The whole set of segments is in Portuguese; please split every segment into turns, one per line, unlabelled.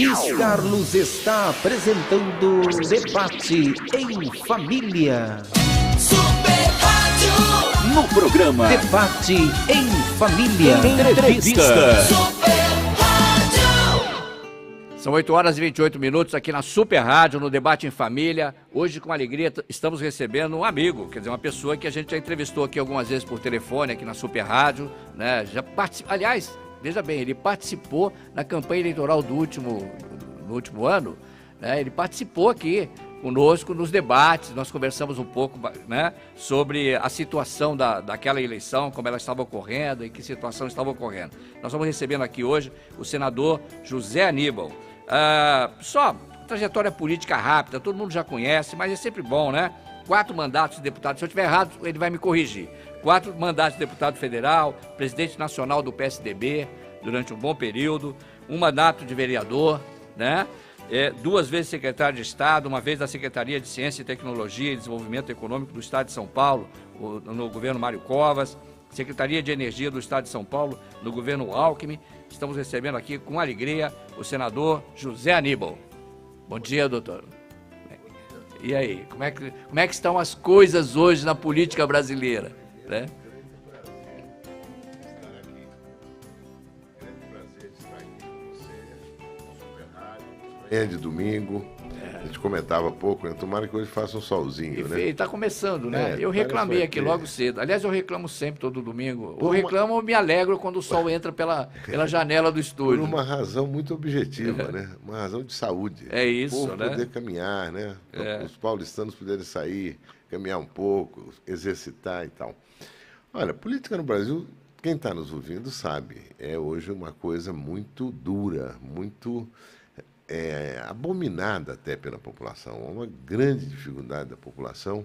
Luiz Carlos está apresentando Debate em Família.
Super Rádio.
No programa Debate em Família. Entrevista.
Super Rádio.
São 8h28 aqui na Super Rádio, no Debate em Família. Hoje, com alegria, estamos recebendo um amigo, quer dizer, uma pessoa que a gente já entrevistou aqui algumas vezes por telefone, aqui na Super Rádio, né? Aliás, veja bem, ele participou na campanha eleitoral no último ano, né? Ele participou aqui conosco nos debates, nós conversamos um pouco, né, sobre a situação daquela eleição, como ela estava ocorrendo e que situação estava ocorrendo. Nós estamos recebendo aqui hoje o senador José Aníbal. Só trajetória política rápida, todo mundo já conhece, mas é sempre bom, né? 4 mandatos de deputado, se eu estiver errado, ele vai me corrigir. 4 mandatos de deputado federal, presidente nacional do PSDB durante um bom período, 1 mandato de vereador, né? 2 vezes secretário de Estado, 1 vez da Secretaria de Ciência e Tecnologia e Desenvolvimento Econômico do Estado de São Paulo, no governo Mário Covas, Secretaria de Energia do Estado de São Paulo, no governo Alckmin. Estamos recebendo aqui com alegria o senador José Aníbal. Bom dia, doutor. E aí, como é que estão as coisas hoje na política brasileira, né?
De domingo, a gente comentava pouco, né? Tomara que hoje faça um solzinho, né?
Está começando, né? Eu
parece
reclamei aqui
que-
logo cedo. Aliás, eu reclamo sempre, todo domingo. Eu reclamo ou me alegro quando o sol entra pela janela do
Por
estúdio.
uma razão muito objetiva, né? Uma razão de saúde.
É isso,
O povo
né?
poder caminhar, né? Os paulistanos poderem sair, caminhar um pouco, exercitar e tal. Olha, política no Brasil, quem está nos ouvindo sabe, é hoje uma coisa muito dura, muito abominada até pela população. Há uma grande dificuldade da população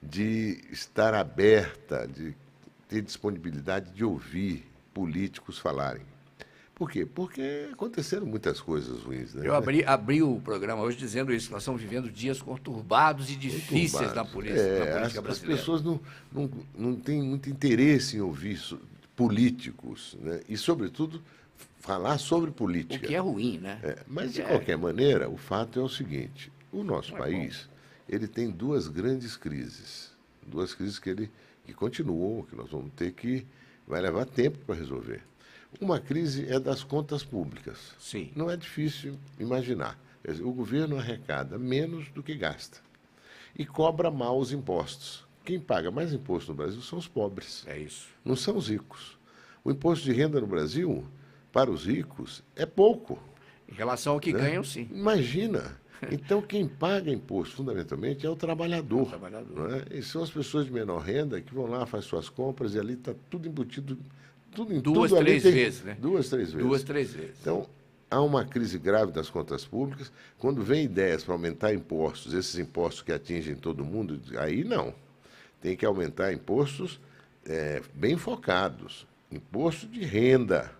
de estar aberta, de ter disponibilidade de ouvir políticos falarem. Por quê? Porque aconteceram muitas coisas ruins, né?
Eu abri o programa hoje dizendo isso. Nós estamos vivendo dias conturbados e difíceis na política
As
brasileira.
pessoas não têm muito interesse em ouvir políticos, né? E, sobretudo, falar sobre
O
política.
que é ruim, né?
Mas, de qualquer maneira, o fato é o seguinte: o nosso país ele tem 2 grandes crises. 2 crises que continuam, que nós vamos ter que... vai levar tempo para resolver. Uma crise é das contas públicas.
Sim.
Não é difícil imaginar. Quer dizer, o governo arrecada menos do que gasta e cobra mal os impostos. Quem paga mais imposto no Brasil são os pobres,
É isso.
não são os ricos. O imposto de renda no Brasil, para os ricos, é pouco.
Em relação ao que ganham, sim.
Imagina. Então, quem paga imposto, fundamentalmente, é o trabalhador.
trabalhador.
Não é? E são as pessoas de menor renda que vão lá, fazem suas compras e ali está tudo embutido, tudo em
2,
tudo ali
3
tem-
vezes, né?
2, 3 vezes.
2, 3 vezes.
Então, há uma crise grave das contas públicas. Quando vem ideias para aumentar impostos, esses impostos que atingem todo mundo, aí não. Tem que aumentar impostos bem focados. Imposto de renda,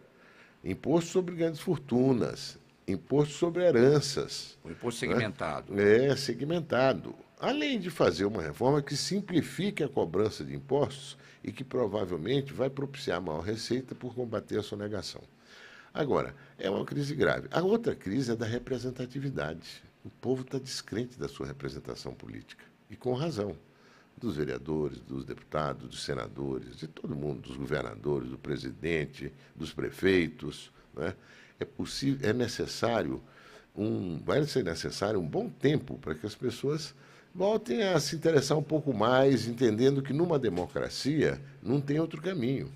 imposto sobre grandes fortunas, imposto sobre heranças.
O imposto segmentado.
Segmentado. Além de fazer uma reforma que simplifique a cobrança de impostos e que provavelmente vai propiciar maior receita por combater a sonegação. Agora, é uma crise grave. A outra crise é da representatividade. O povo está descrente da sua representação política. E com razão. Dos vereadores, dos deputados, dos senadores, de todo mundo, dos governadores, do presidente, dos prefeitos, né? Vai ser necessário um bom tempo para que as pessoas voltem a se interessar um pouco mais, entendendo que numa democracia não tem outro caminho.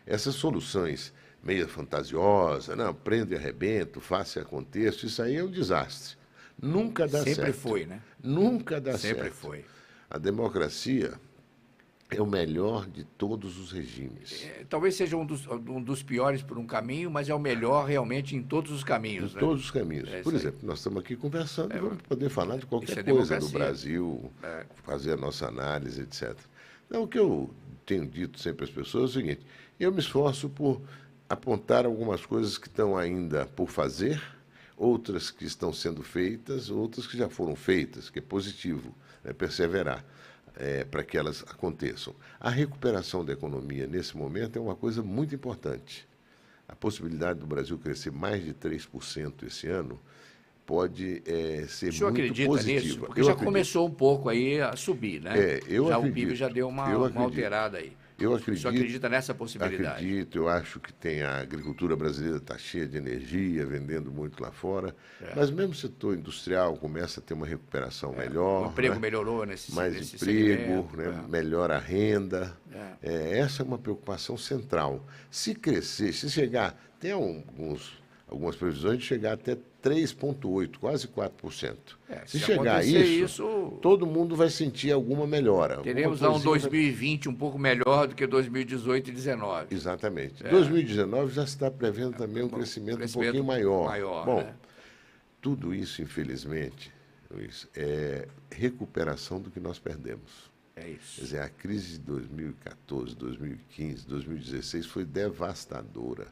Essas soluções meio fantasiosas, não, prende e arrebento, faça e aconteça, isso aí é um desastre. Nunca dá certo.
Sempre foi, né?
Nunca dá certo.
Sempre foi.
A democracia é o melhor de todos os regimes.
Talvez seja um dos piores por um caminho, mas é o melhor realmente em todos os caminhos,
Em
né?
todos os caminhos.
É isso
Por
aí.
exemplo, nós estamos aqui conversando e vamos poder falar de
Isso
qualquer
é
coisa do
democracia.
Brasil, fazer a nossa análise, etc. Então, o que eu tenho dito sempre às pessoas é o seguinte: eu me esforço por apontar algumas coisas que estão ainda por fazer, outras que estão sendo feitas, outras que já foram feitas, que é positivo, perseverar para que elas aconteçam. A recuperação da economia, nesse momento, é uma coisa muito importante. a possibilidade do Brasil crescer mais de 3% esse ano pode ser
O senhor
muito
acredita
positiva.
nisso? Porque
Eu
já
acredito.
começou um pouco aí a subir, né?
Eu
já
acredito.
o PIB já deu
Eu
uma
acredito.
alterada aí.
Eu
O senhor
acredito.
acredita nessa possibilidade?
Acredito, eu acho que tem a agricultura brasileira está cheia de energia, vendendo muito lá fora. Mas mesmo o setor industrial começa a ter uma recuperação melhor.
O emprego
né?
melhorou nesse
Mais
nesse
emprego,
segmento,
né? Melhora a renda.
É.
Essa é uma preocupação central. Se crescer, se chegar, tem algumas previsões de chegar até 3,8%, quase 4%.
Se
se chegar a
acontecer
isso, todo mundo vai sentir alguma melhora.
Teremos
alguma
lá um
coisinha
2020 um pouco melhor do que 2018 e 2019.
Exatamente. 2019 já se está prevendo também um crescimento um pouquinho maior. Bom,
né?
tudo isso, infelizmente, Luiz, é recuperação do que nós perdemos.
É
Quer
isso.
dizer, a crise de 2014, 2015, 2016 foi devastadora.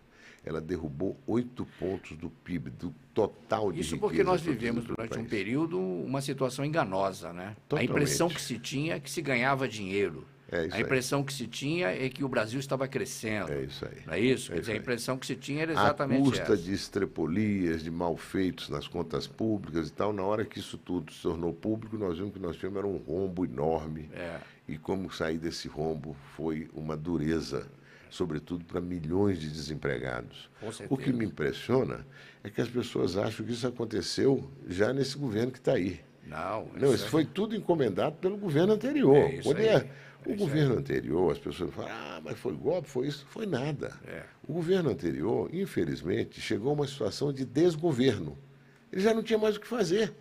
Ela derrubou 8 pontos do PIB, do total de
Isso porque
riqueza
nós
produzida
vivemos
pelo
durante um
país.
período uma situação enganosa, né? A
Totalmente.
impressão que se tinha é que se ganhava dinheiro.
É isso
A
aí.
impressão que se tinha é que o Brasil estava crescendo.
É isso aí.
Não é isso?
É
Quer dizer,
isso
a
aí.
impressão que se tinha era
À
exatamente
custa
essa.
de estrepolias, de malfeitos nas contas públicas e tal, na hora que isso tudo se tornou público, nós vimos que nós tínhamos era um rombo enorme.
É.
E como sair desse rombo foi uma dureza, sobretudo para milhões de desempregados.
Com certeza.
O que me impressiona é que as pessoas acham que isso aconteceu já nesse governo que está aí.
Não,
Não, isso foi tudo encomendado pelo governo anterior.
É isso
Quando
aí.
o governo anterior, as pessoas falam, mas foi golpe, foi isso, foi nada.
É.
O governo anterior, infelizmente, chegou a uma situação de desgoverno. Ele já não tinha mais o que fazer.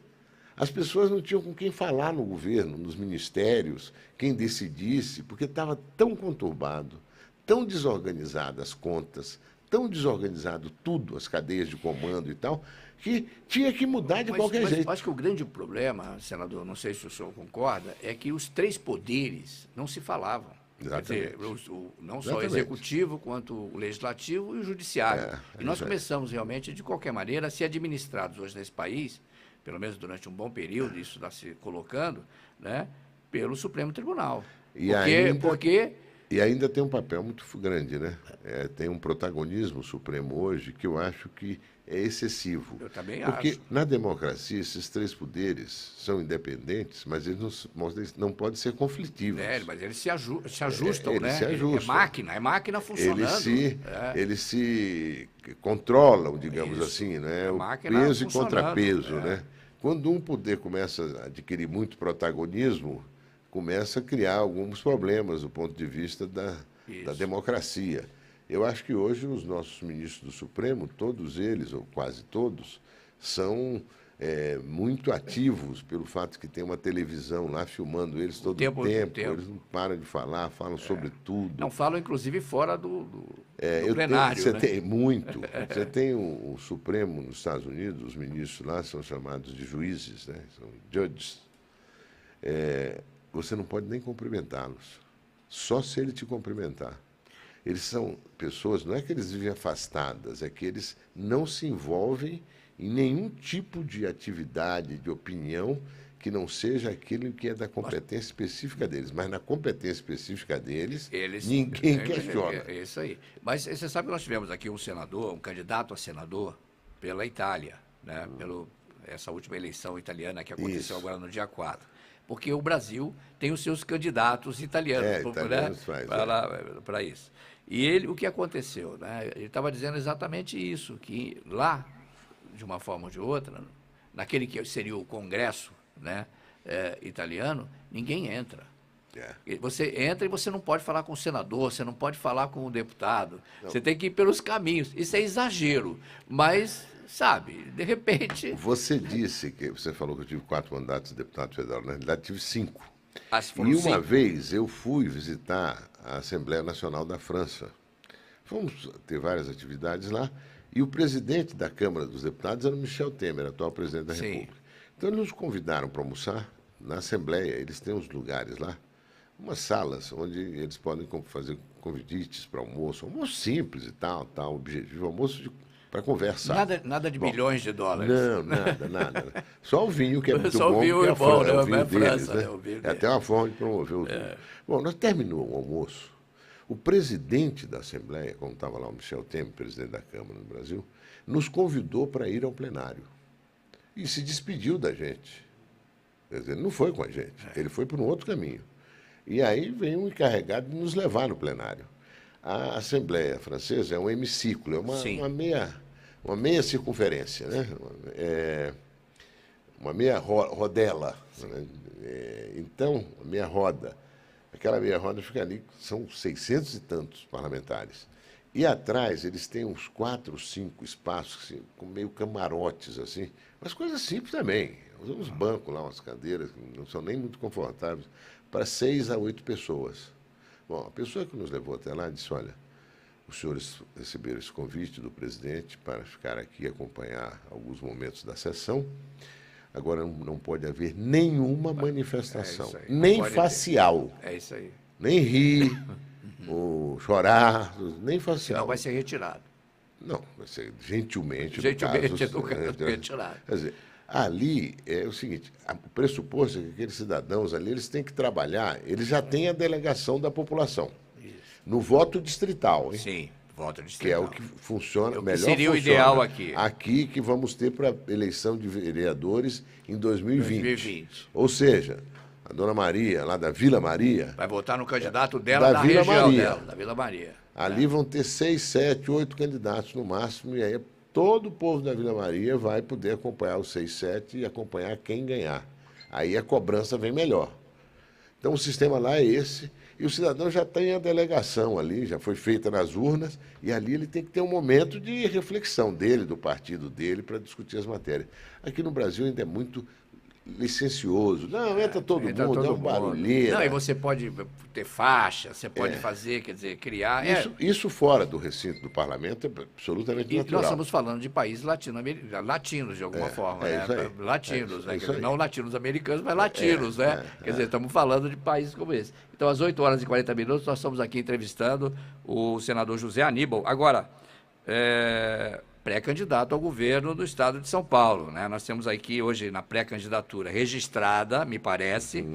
As pessoas não tinham com quem falar no governo, nos ministérios, quem decidisse, porque estava tão conturbado, tão desorganizadas as contas, tão desorganizado tudo, as cadeias de comando e tal, que tinha que mudar de qualquer jeito.
Acho que o grande problema, senador, não sei se o senhor concorda, é que os três poderes não se falavam.
Exatamente.
Quer dizer, não só o
Exatamente.
executivo, quanto o legislativo e o judiciário.
É
E nós
isso aí.
começamos realmente, de qualquer maneira, a ser administrados hoje nesse país, pelo menos durante um bom período, isso está se colocando, né, pelo Supremo Tribunal.
E ainda-
Porque
E ainda tem um papel muito grande, né? Tem um protagonismo supremo hoje que eu acho que é excessivo.
Eu também
Porque
acho.
na democracia esses três poderes são independentes, mas eles não podem ser conflitivos.
mas eles se ajustam,
Eles
né?
se ajustam.
É máquina funcionando.
Eles se controlam, digamos
Isso.
assim, né?
A
O
máquina
peso e
funcionando,
contrapeso,
é.
né? Quando um poder começa a adquirir muito protagonismo, começa a criar alguns problemas do ponto de vista da
Isso.
democracia. Eu acho que hoje os nossos ministros do Supremo, todos eles, ou quase todos, são muito ativos pelo fato que tem uma televisão lá filmando eles todo o tempo. Eles não param de falar, falam sobre tudo.
Não falam, inclusive, fora do
Eu
plenário,
você
né?
tem muito. Você tem o Supremo nos Estados Unidos, os ministros lá são chamados de juízes, né? São judges. Você não pode nem cumprimentá-los, só se ele te cumprimentar. Eles são pessoas, não é que eles vivem afastadas, é que eles não se envolvem em nenhum tipo de atividade, de opinião, que não seja aquilo que é da competência específica deles. Mas na competência específica deles, ninguém questiona.
É isso aí. Mas você sabe que nós tivemos aqui um senador, um candidato a senador pela Itália, né? Essa última eleição italiana que aconteceu
Isso.
agora no dia 4. Porque o Brasil tem os seus candidatos italianos,
italianos faz,
para isso. E o que aconteceu? Né? Ele estava dizendo exatamente isso, que lá, de uma forma ou de outra, naquele que seria o Congresso, né, italiano, ninguém entra. Você entra e você não pode falar com o senador, você não pode falar com o deputado, você tem que ir pelos caminhos. Isso é exagero, mas, sabe, de repente...
Você disse que você falou que eu tive 4 mandatos de deputado federal, na realidade tive 5.
se foram
E uma
5.
vez eu fui visitar a Assembleia Nacional da França. Fomos ter várias atividades lá, e o presidente da Câmara dos Deputados era o Michel Temer, atual presidente da
Sim.
República. Então eles nos convidaram para almoçar na Assembleia, eles têm uns lugares lá, umas salas onde eles podem fazer convites para almoço simples e tal, objetivo, almoço para conversar.
Nada de bilhões de dólares.
Não, nada. Só o vinho, que é muito
Só o
bom.
vinho
porque
é bom, né?
o vinho
É
deles,
França,
né?
né? O vinho
É até uma forma de promover o vinho. Bom, nós terminou o almoço. O presidente da Assembleia, como estava lá o Michel Temer, presidente da Câmara no Brasil, nos convidou para ir ao plenário. E se despediu da gente. Quer dizer, ele não foi com a gente, ele foi por um outro caminho. E aí veio um encarregado de nos levar no plenário. A Assembleia Francesa é um hemiciclo, é uma meia circunferência, né? Uma meia rodela. Né? Então, meia roda. Aquela meia roda fica ali, são 600 e tantos parlamentares. E atrás eles têm uns 4, 5 espaços, assim, com meio camarotes, assim, mas coisas simples também. Uns bancos lá, umas cadeiras, que não são nem muito confortáveis, para 6 a 8 pessoas. Bom, a pessoa que nos levou até lá disse, olha, os senhores receberam esse convite do presidente para ficar aqui e acompanhar alguns momentos da sessão. Agora não pode haver nenhuma manifestação, nem facial.
É isso aí.
Nem rir, ou chorar, nem facial.
Senão vai ser retirado.
Não, vai ser gentilmente
retirado.
Quer dizer, ali é o seguinte, o pressuposto é que aqueles cidadãos ali, eles têm que trabalhar, eles já têm a delegação da população. Isso. No voto distrital, hein?
Sim, voto distrital.
Que é o que funciona melhor.
Seria o ideal aqui.
Aqui que vamos ter para eleição de vereadores em 2020. Ou seja, a dona Maria, lá da Vila Maria...
Vai votar no candidato dela da
Vila
região
Maria.
dela, da Vila Maria.
Ali vão ter 6, 7, 8 candidatos no máximo, e aí todo o povo da Vila Maria vai poder acompanhar os 6, 7 e acompanhar quem ganhar. Aí a cobrança vem melhor. Então o sistema lá é esse, e o cidadão já tem a delegação ali, já foi feita nas urnas, e ali ele tem que ter um momento de reflexão dele, do partido dele, para discutir as matérias. Aqui no Brasil ainda é muito licencioso. Não, entra todo mundo, é um barulheiro.
Não, e você pode ter faixa, você pode fazer, quer dizer, criar...
Isso fora do recinto do parlamento é absolutamente natural.
Nós estamos falando de países latinos, de alguma forma, né? Latinos, né? Não latinos americanos, mas latinos, né? Quer dizer, estamos falando de países como esse. Então, às 8 horas e 40 minutos, nós estamos aqui entrevistando o senador José Aníbal. Agora, pré-candidato ao governo do estado de São Paulo, né? Nós temos aqui hoje na pré-candidatura registrada, me parece,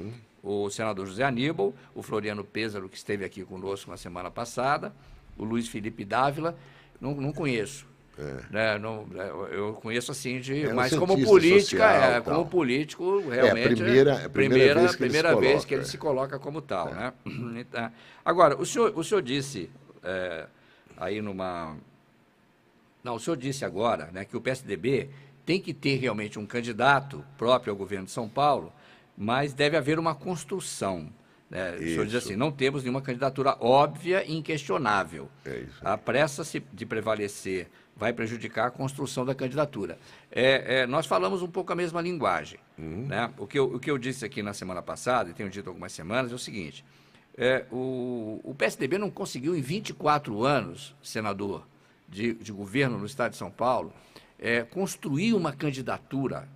o senador José Aníbal, o Floriano Pêsaro, que esteve aqui conosco na semana passada, o Luiz Felipe Dávila, não conheço. Né? Eu conheço assim, mas como política, como político, realmente
é a primeira
vez que ele se coloca como tal. Né? Agora, o senhor disse aí numa... Não, o senhor disse agora, né, que o PSDB tem que ter realmente um candidato próprio ao governo de São Paulo, mas deve haver uma construção. Né? O senhor diz assim, não temos nenhuma candidatura óbvia e inquestionável. A pressa de prevalecer vai prejudicar a construção da candidatura. Nós falamos um pouco a mesma linguagem. Né? O que eu disse aqui na semana passada, e tenho dito algumas semanas, é o seguinte, o PSDB não conseguiu em 24 anos, senador, de governo no estado de São Paulo, construir uma candidatura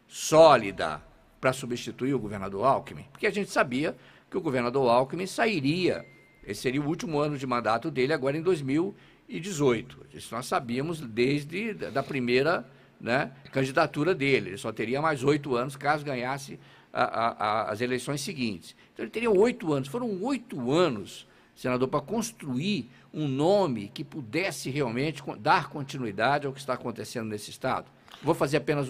sólida para substituir o governador Alckmin, porque a gente sabia que o governador Alckmin sairia, esse seria o último ano de mandato dele agora em 2018. Isso nós sabíamos desde da primeira, né, candidatura dele, ele só teria mais 8 anos caso ganhasse as eleições seguintes. Então ele teria 8 anos, foram 8 anos, senador, para construir um nome que pudesse realmente dar continuidade ao que está acontecendo nesse estado. Vou fazer apenas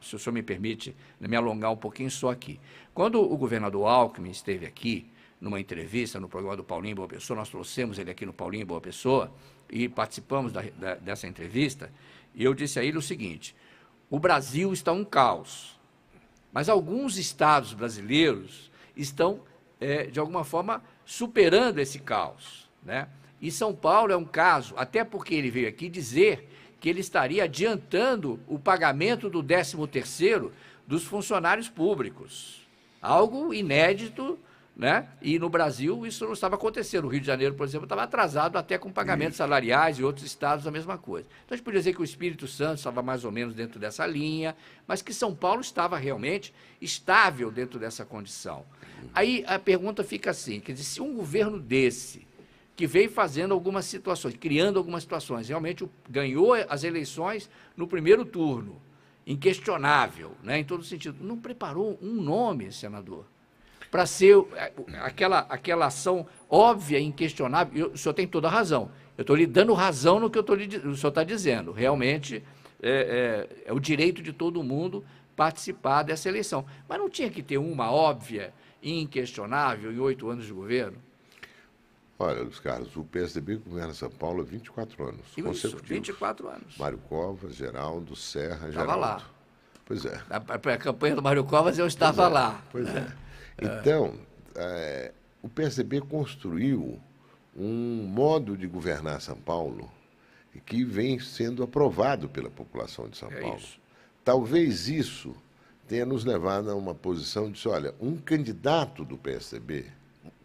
se o senhor me permite, me alongar um pouquinho só aqui. Quando o governador Alckmin esteve aqui, numa entrevista no programa do Paulinho Boa Pessoa, nós trouxemos ele aqui no Paulinho Boa Pessoa e participamos dessa entrevista, e eu disse a ele o seguinte, o Brasil está um caos, mas alguns estados brasileiros estão, de alguma forma, superando esse caos. Né? E São Paulo é um caso, até porque ele veio aqui dizer que ele estaria adiantando o pagamento do 13º dos funcionários públicos. Algo inédito, né? E no Brasil isso não estava acontecendo. O Rio de Janeiro, por exemplo, estava atrasado até com pagamentos salariais e outros estados a mesma coisa. Então a gente podia dizer que o Espírito Santo estava mais ou menos dentro dessa linha, mas que São Paulo estava realmente estável dentro dessa condição. Aí a pergunta fica assim, quer dizer, se um governo desse, que veio fazendo algumas situações, criando algumas situações, realmente ganhou as eleições no primeiro turno, inquestionável, né, em todo sentido. Não preparou um nome, senador? para ser aquela ação óbvia, inquestionável. O senhor tem toda a razão. Eu estou lhe dando razão no que o senhor está dizendo. Realmente é o direito de todo mundo participar dessa eleição. Mas não tinha que ter uma óbvia e inquestionável em 8 anos de governo?
Olha, Luiz Carlos, o PSDB governa São Paulo há 24 anos
Isso,
consecutivos.
24 anos.
Mário Covas, Geraldo, Serra,
Estava
Geraldo.
lá.
Pois é.
Na campanha do Mário Covas eu estava lá.
Pois é. Então, o PSDB construiu um modo de governar São Paulo que vem sendo aprovado pela população de São Paulo.
Isso.
Talvez isso tenha nos levado a uma posição de, olha, um candidato do PSDB,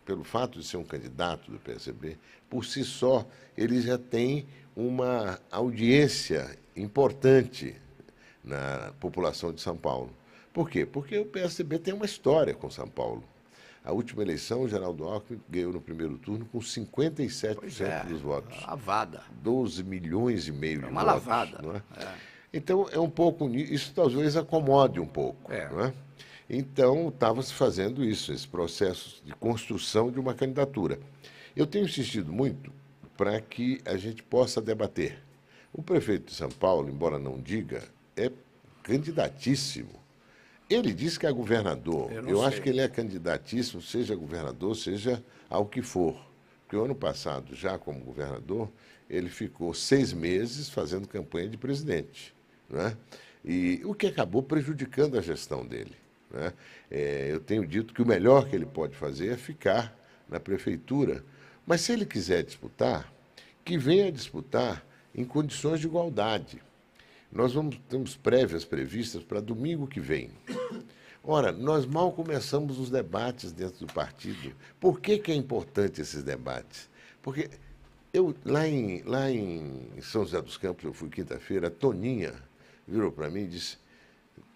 pelo fato de ser um candidato do PSDB, por si só, ele já tem uma audiência importante na população de São Paulo. Por quê? Porque o PSDB tem uma história com São Paulo. A última eleição, o Geraldo Alckmin ganhou no primeiro turno com 57% dos votos.
Lavada.
12 milhões e meio de
Uma
votos.
lavada.
Não é? Então, é um pouco... Isso talvez acomode um pouco.
É.
Não é? Então, estava-se fazendo isso, esse processo de construção de uma candidatura. Eu tenho insistido muito para que a gente possa debater. O prefeito de São Paulo, embora não diga, é candidatíssimo. Ele diz que é governador. Eu acho que ele é candidatíssimo, seja governador, seja ao que for. Porque o ano passado, já como governador, ele ficou 6 meses fazendo campanha de presidente. Né? E o que acabou prejudicando a gestão dele. Né? Eu tenho dito que o melhor que ele pode fazer é ficar na prefeitura. Mas se ele quiser disputar, que venha disputar em condições de igualdade. Nós temos prévias previstas para domingo que vem. Ora, nós mal começamos os debates dentro do partido. Por que é importante esses debates? Porque lá em São José dos Campos, eu fui quinta-feira, a Toninha virou para mim e disse,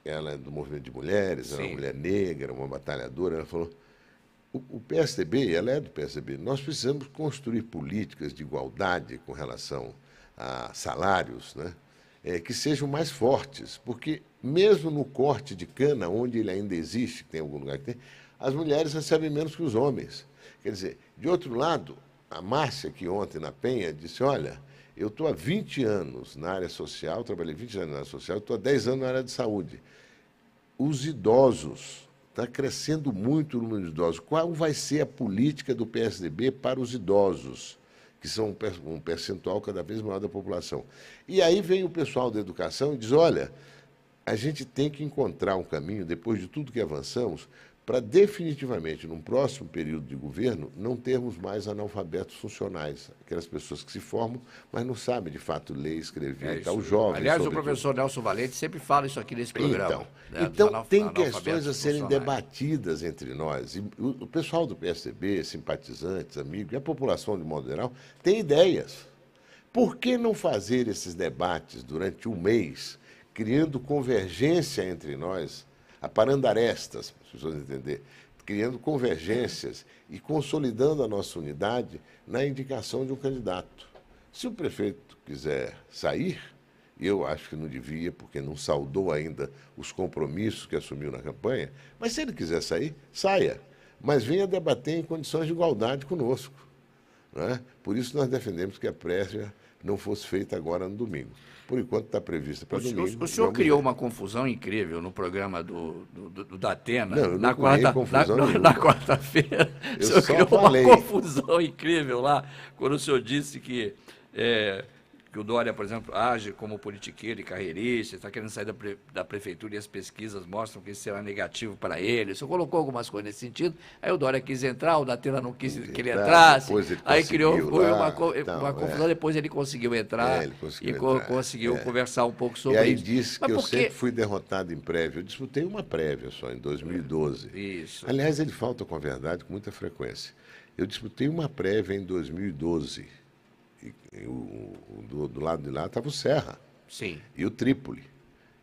ela é do movimento de mulheres, ela é uma mulher negra, uma batalhadora, ela falou, o PSDB, ela é do PSDB, nós precisamos construir políticas de igualdade com relação a salários, né? Que sejam mais fortes, porque mesmo no corte de cana, onde ele ainda existe, tem algum lugar que tem, as mulheres recebem menos que os homens. Quer dizer, de outro lado, a Márcia, que ontem na Penha, disse, olha, eu estou há 20 anos na área social, trabalhei 20 anos na área social, estou há 10 anos na área de saúde. Os idosos, está crescendo muito o número de idosos. Qual vai ser a política do PSDB para os idosos? Que são um percentual cada vez maior da população. E aí vem o pessoal da educação e diz, olha, a gente tem que encontrar um caminho, depois de tudo que avançamos, para definitivamente, num próximo período de governo, não termos mais analfabetos funcionais, aquelas pessoas que se formam, mas não sabem, de fato, ler, escrever, os jovens.
Aliás, o professor Nelson Valente sempre fala isso aqui nesse programa.
Então tem questões a serem debatidas entre nós. E o pessoal do PSDB, simpatizantes, amigos, e a população, de modo geral, tem ideias. Por que não fazer esses debates durante um mês, criando convergência entre nós, aparando arestas, para as pessoas entenderem, criando convergências e consolidando a nossa unidade na indicação de um candidato. Se o prefeito quiser sair, eu acho que não devia, porque não saudou ainda os compromissos que assumiu na campanha, mas se ele quiser sair, saia. Mas venha debater em condições de igualdade conosco. Não é? Por isso nós defendemos que a prévia não fosse feita agora no domingo. Por enquanto está prevista para domingo.
O senhor criou uma confusão incrível no programa do Datena.
Não, eu não
na quarta-feira. O senhor criou uma confusão incrível lá, quando o senhor disse que o Dória, por exemplo, age como politiqueiro e carreirista, está querendo sair da prefeitura e as pesquisas mostram que isso será negativo para ele. O senhor colocou algumas coisas nesse sentido, aí o Dória quis entrar, o Datena não quis que ele entrasse, aí criou uma confusão, depois ele conseguiu entrar conseguiu conversar um pouco sobre isso.
E aí disse que eu sempre fui derrotado em prévia. Eu disputei uma prévia só, em 2012.
Isso.
Aliás, ele falta com a verdade com muita frequência. Eu disputei uma prévia em 2012. Do lado de lá estava o Serra.
Sim.
E o Trípoli.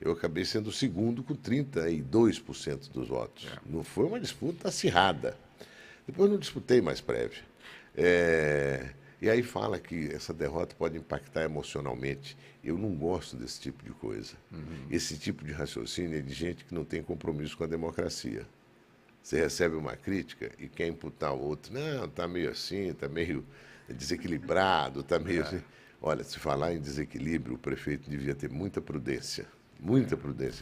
Eu acabei sendo o segundo com 32% dos votos. Não foi uma disputa acirrada. Depois não disputei mais prévia. E aí fala que essa derrota pode impactar emocionalmente. Eu não gosto desse tipo de coisa. Esse tipo de raciocínio é de gente que não tem compromisso com a democracia. você recebe uma crítica e quer imputar o outro. Não, está meio assim, está meio desequilibrado, está meio assim. Olha, se falar em desequilíbrio, o prefeito devia ter muita prudência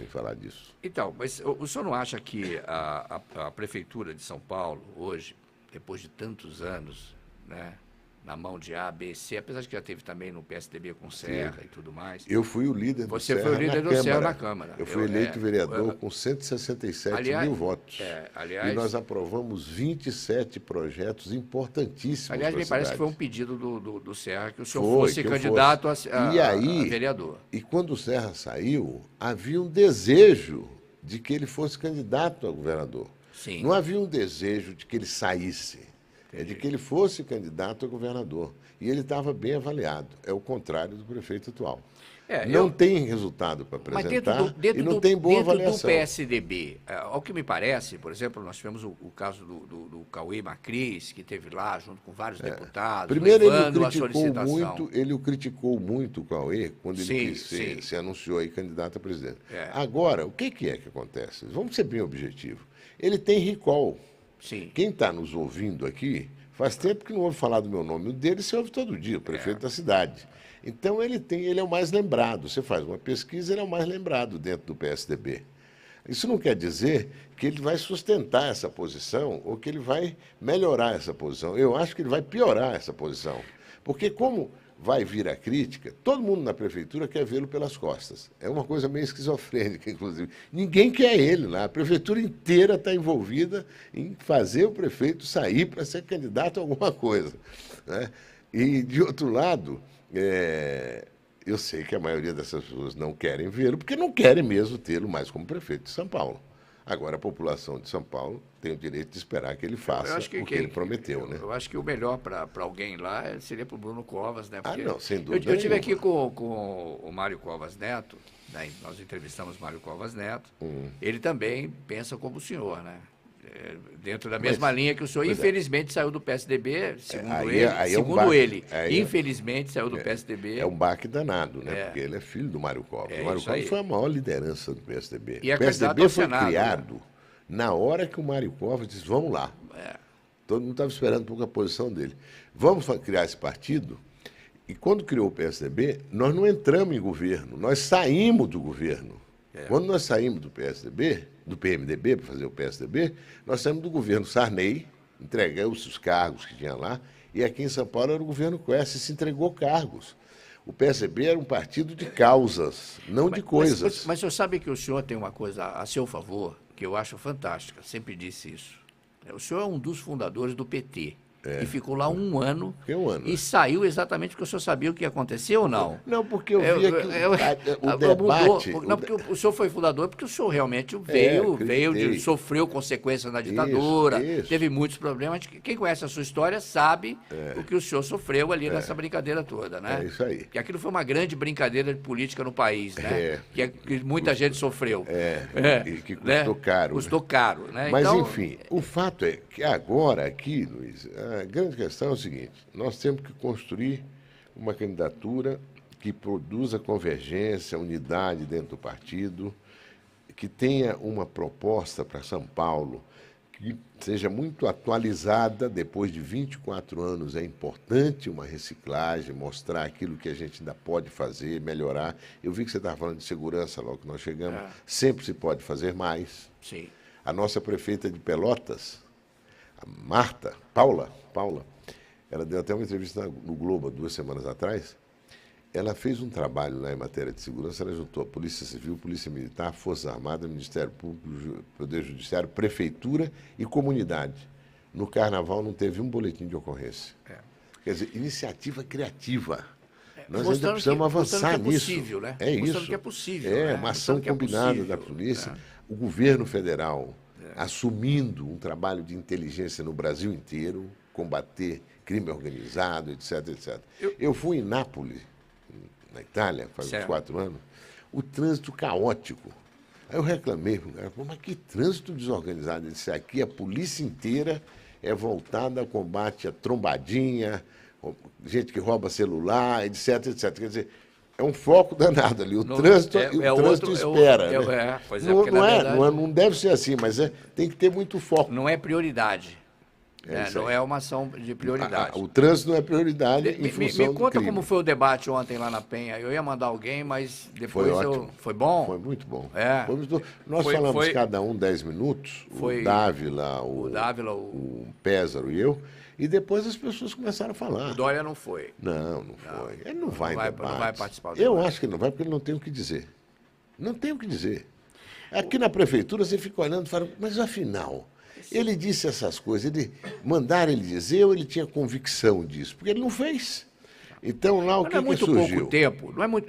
em falar disso.
Então, mas o senhor não acha que a Prefeitura de São Paulo, hoje, depois de tantos anos, né, na mão de A, B, C, apesar de que já teve também no PSDB com Serra e tudo mais.
Eu fui o líder do
Você
Serra
foi o líder
na
do Serra
Câmara.
na Câmara.
Eu fui eleito vereador com 167 mil votos.
Aliás,
e nós aprovamos 27 projetos importantíssimos.
aliás, me
pra
parece que foi um
cidade.
pedido do Serra que o senhor
Foi,
fosse
que eu
candidato
fosse.
a
E aí,
vereador.
E quando o Serra saiu, havia um desejo de que ele fosse candidato a governador.
Sim.
Não havia um desejo de que ele saísse. É de que ele fosse candidato a governador. E ele estava bem avaliado. É o contrário do prefeito atual. Não tem resultado para
Mas
apresentar e não tem boa
dentro
avaliação.
do PSDB, ao que me parece, por exemplo, nós tivemos o caso do Cauê Macris, que esteve lá junto com vários deputados,
Primeiro,
levando a solicitação.
ele o criticou muito, o Cauê, quando ele se anunciou aí candidato a presidente. Agora, o que é que acontece? Vamos ser bem objetivos. Ele tem recall.
Sim.
Quem está nos ouvindo aqui, faz tempo que não ouve falar do meu nome. O dele se ouve todo dia, o prefeito da cidade. Então, ele é o mais lembrado. Você faz uma pesquisa, ele é o mais lembrado dentro do PSDB. Isso não quer dizer que ele vai sustentar essa posição ou que ele vai melhorar essa posição. Eu acho que ele vai piorar essa posição. Porque como vai vir a crítica, todo mundo na prefeitura quer vê-lo pelas costas. É uma coisa meio esquizofrênica, inclusive. Ninguém quer ele lá. A prefeitura inteira está envolvida em fazer o prefeito sair para ser candidato a alguma coisa, né? E, de outro lado, eu sei que a maioria dessas pessoas não querem vê-lo, porque não querem mesmo tê-lo mais como prefeito de São Paulo. Agora, a população de São Paulo tem o direito de esperar que ele faça o que ele prometeu, né?
Eu acho que o melhor para alguém lá seria para o Bruno Covas, né? Porque
não, sem dúvida
eu estive
nenhuma.
aqui com o Mário Covas Neto, né? Nós entrevistamos o Mário Covas Neto. Ele também pensa como o senhor, né? Dentro da mesma linha que o senhor, infelizmente, saiu do PSDB, segundo ele, infelizmente saiu do PSDB.
É um baque danado, né? Porque ele é filho do Mário Covas. O Mário Covas foi a maior liderança do PSDB.
E
o PSDB foi
Senado,
criado,
né?
na hora que o Mário Covas disse, vamos lá. Todo mundo estava esperando um pouco a posição dele. Vamos criar esse partido. E quando criou o PSDB, nós não entramos em governo, nós saímos do governo. Quando nós saímos do PSDB, do PMDB, para fazer o PSDB, nós saímos do governo Sarney, entregamos os cargos que tinha lá, e aqui em São Paulo era o governo Quest, se entregou cargos. O PSDB era um partido de causas, não de coisas.
Mas o senhor sabe que o senhor tem uma coisa a seu favor, que eu acho fantástica, sempre disse isso. O senhor é um dos fundadores do PT. E ficou lá um ano. E saiu exatamente porque o senhor sabia o que ia acontecer ou não?
Não, porque eu via que o debate...
Não, porque o senhor foi fundador, porque o senhor realmente sofreu consequências na ditadura, teve muitos problemas. Quem conhece a sua história sabe o que o senhor sofreu ali nessa brincadeira toda, né?
É isso aí.
Que aquilo foi uma grande brincadeira de política no país, né? Que muita gente sofreu.
E que custou caro.
Custou caro, né?
Mas,
então,
enfim, o fato é que agora aqui, Luiz, a grande questão é o seguinte: nós temos que construir uma candidatura que produza convergência, unidade dentro do partido, que tenha uma proposta para São Paulo que seja muito atualizada. Depois de 24 anos é importante uma reciclagem, mostrar aquilo que a gente ainda pode fazer, melhorar. Eu vi que você estava falando de segurança logo que nós chegamos. Sempre se pode fazer mais.
Sim.
A nossa prefeita de Pelotas, a Paula, ela deu até uma entrevista no Globo 2 semanas atrás. Ela fez um trabalho lá em matéria de segurança, ela juntou a Polícia Civil, Polícia Militar, Forças Armadas, Ministério Público, Poder Judiciário, Prefeitura e comunidade. No Carnaval não teve um boletim de ocorrência. Quer dizer, iniciativa criativa. Nós ainda precisamos avançar nisso.
Possível, né?
É
mostrando
isso.
que é possível.
Uma ação combinada da polícia. O governo federal assumindo um trabalho de inteligência no Brasil inteiro, combater crime organizado, etc, etc. Eu fui em Nápoles, na Itália, faz uns 4 anos, o trânsito caótico. Aí eu reclamei, mas que trânsito desorganizado. Ele disse, aqui a polícia inteira é voltada ao combate à trombadinha, gente que rouba celular, etc, etc. Quer dizer, É um foco danado ali. O
No-
trânsito,
é-
o
é
trânsito
outro-
espera.
é o-
né?
é, pois é,
não,
porque, na
não,
verdade-
não deve ser assim, mas tem que ter muito foco.
Não é prioridade.
É
né?
isso
Não
aí.
é uma ação de prioridade.
O trânsito não é prioridade em
Me
função do
conta
crime.
como foi o debate ontem lá na Penha. Eu ia mandar alguém, mas depois
Foi ótimo.
Foi bom?
Foi muito bom.
É.
Nós
Foi-
falamos
foi-
cada um 10 minutos,
Foi-
o Dávila,
O Dávila,
o Pézaro e eu, e depois as pessoas começaram a falar.
o Dória não foi.
Não foi. Ele não vai em
vai-
debate.
não vai participar do
Eu
debate.
acho que ele não vai porque ele não tem o que dizer. Não tem o que dizer. Aqui na prefeitura você fica olhando e fala, mas afinal, ele disse essas coisas, mandaram ele dizer ou ele tinha convicção disso? Porque ele não fez. Então lá o
Mas
que,
não é muito
que surgiu?
pouco tempo. Não é muito,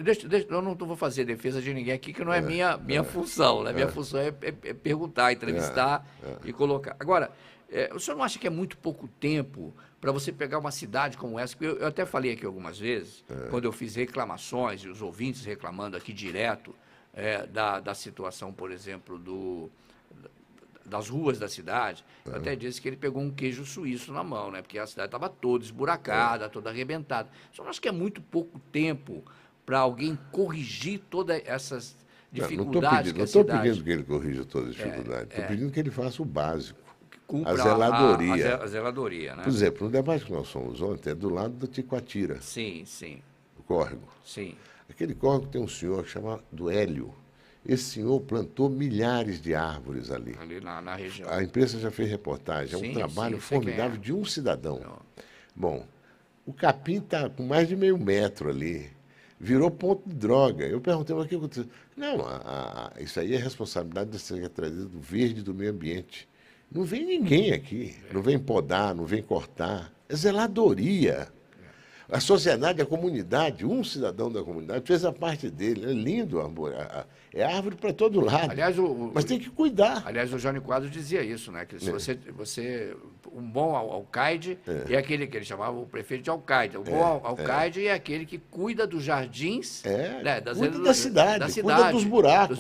eu não vou fazer defesa de ninguém aqui, que não é minha função. Né? Minha função é perguntar, entrevistar e colocar. Agora, o senhor não acha que é muito pouco tempo para você pegar uma cidade como essa? Eu até falei aqui algumas vezes, quando eu fiz reclamações, e os ouvintes reclamando aqui direto da situação, por exemplo, das ruas da cidade, eu até disse que ele pegou um queijo suíço na mão, né? Porque a cidade estava toda esburacada, toda arrebentada. Só acho que é muito pouco tempo para alguém corrigir todas essas dificuldades que
Não
a
estou
cidade
pedindo que ele corrija todas as dificuldades. Estou pedindo que ele faça o básico.
cumpra
a zeladoria.
A zeladoria, né?
Por exemplo, no debate que nós fomos ontem, é do lado do Ticoatira,
Sim, sim,
o córrego.
sim.
Aquele córrego tem um senhor chamado Hélio. Esse senhor plantou milhares de árvores ali.
Ali na região.
A imprensa já fez reportagem. É
Sim,
um trabalho
sim, sei quem
formidável
é.
de um cidadão.
Não.
Bom, o capim está com mais de meio metro ali. Virou ponto de droga. Eu perguntei, mas o que aconteceu? Não, isso aí é responsabilidade da Secretaria do Verde e do Meio Ambiente. Não vem ninguém aqui. Não vem podar, não vem cortar. É zeladoria. A sociedade, a comunidade, um cidadão da comunidade fez a parte dele. É lindo, é árvore para todo lado.
Aliás,
Mas tem que cuidar.
Aliás, o Jânio Quadros dizia isso, né? Que se você um bom alcaide é aquele que ele chamava o prefeito de alcaide. O bom alcaide é aquele que cuida dos jardins, né?
Cuida da cidade, cuida dos buracos,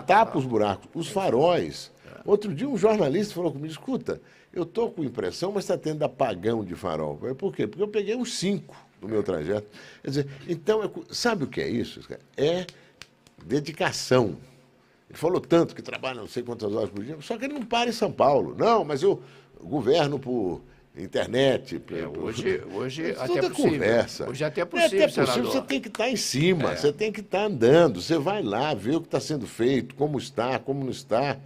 tapa os buracos, os faróis. Outro dia um jornalista falou comigo, escuta, eu estou com impressão, mas está tendo apagão de farol. Eu falei, por quê? Porque eu peguei uns 5 no meu trajeto. Quer dizer, então, sabe o que é isso? É dedicação. Ele falou tanto que trabalha não sei quantas horas por dia, só que ele não para em São Paulo. Não, mas eu governo por internet.
Hoje
tudo
até é
é
possível.
conversa.
Hoje até é possível, senador.
Você tem que estar em cima, você tem que estar andando, você vai lá, vê o que está sendo feito, como está, como não está.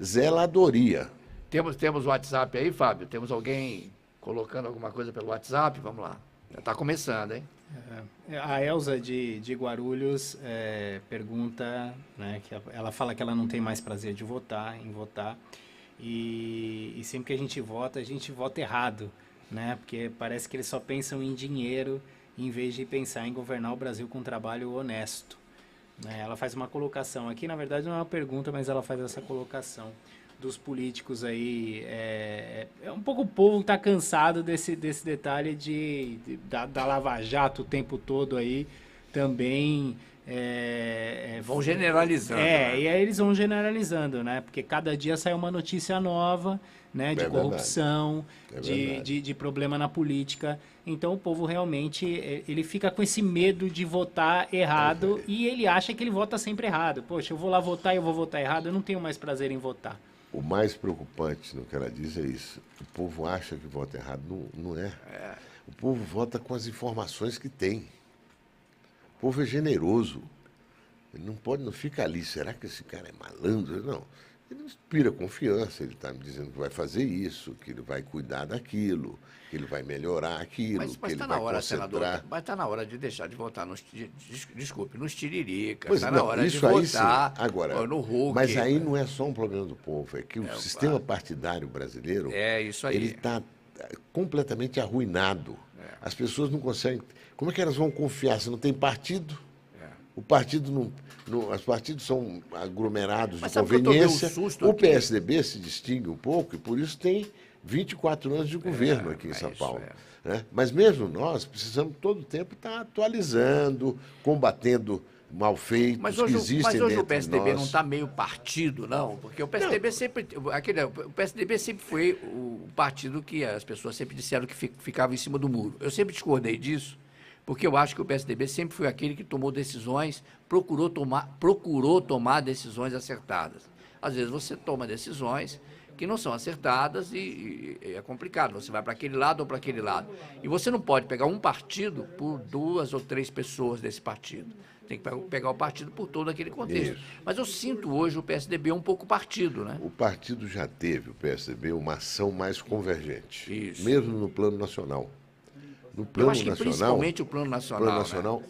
Zeladoria.
Temos WhatsApp aí, Fábio? Temos alguém colocando alguma coisa pelo WhatsApp? Vamos lá. Já está começando, hein?
A Elza de Guarulhos pergunta, né, que ela fala que ela não tem mais prazer em votar, e sempre que a gente vota errado, né, porque parece que eles só pensam em dinheiro em vez de pensar em governar o Brasil com um trabalho honesto. Né? Ela faz uma colocação aqui, na verdade não é uma pergunta, mas ela faz essa colocação dos políticos aí, um pouco o povo está cansado desse detalhe da Lava Jato o tempo todo aí, também...
Vão generalizando.
E aí eles vão generalizando, né? Porque cada dia sai uma notícia nova, né? De corrupção, de problema na política. Então o povo realmente, ele fica com esse medo de votar errado e ele acha que ele vota sempre errado. Poxa, eu vou lá votar e eu vou votar errado, eu não tenho mais prazer em votar.
O mais preocupante no que ela diz é isso. O povo acha que vota errado. Não é. O povo vota com as informações que tem. O povo é generoso. Ele não fica ali. Será que esse cara é malandro? Não. Ele inspira confiança. Ele está me dizendo que vai fazer isso, que ele vai cuidar daquilo, que ele vai melhorar aquilo,
Mas
que ele
tá
vai
na hora,
concentrar.
senador, mas está na hora de deixar de votar nos tiriricas.
Pois
Está
não,
na hora
isso
de
aí
votar
sim. Agora,
no Hulk.
mas aí não é só um problema do povo, é que o sistema partidário brasileiro
isso aí.
ele está completamente arruinado. As pessoas não conseguem. Como é que elas vão confiar se não tem partido? O partido os partidos são aglomerados
Mas
de
sabe que eu tomei um
conveniência.
susto
O
aqui?
PSDB se distingue um pouco e por isso tem 24 anos de governo aqui em São
isso
Paulo. Né? Mas mesmo nós precisamos todo o tempo estar atualizando, combatendo malfeitos
Mas
que
hoje
existem dentro
o PSDB
de nós.
não está meio partido, não? Porque o PSDB o PSDB sempre foi o partido que as pessoas sempre disseram que ficava em cima do muro. Eu sempre discordei disso, porque eu acho que o PSDB sempre foi aquele que tomou decisões, procurou tomar decisões acertadas. Às vezes você toma decisões que não são acertadas e é complicado, você vai para aquele lado ou para aquele lado. E você não pode pegar um partido por 2 ou 3 pessoas desse partido. Tem que pegar o partido por todo aquele contexto.
Isso.
Mas eu sinto hoje o PSDB um pouco partido, né?
O partido já teve, o PSDB, uma ação mais convergente,
Isso.
mesmo no plano nacional. No
Eu
plano
acho que
nacional,
principalmente o plano nacional.
né?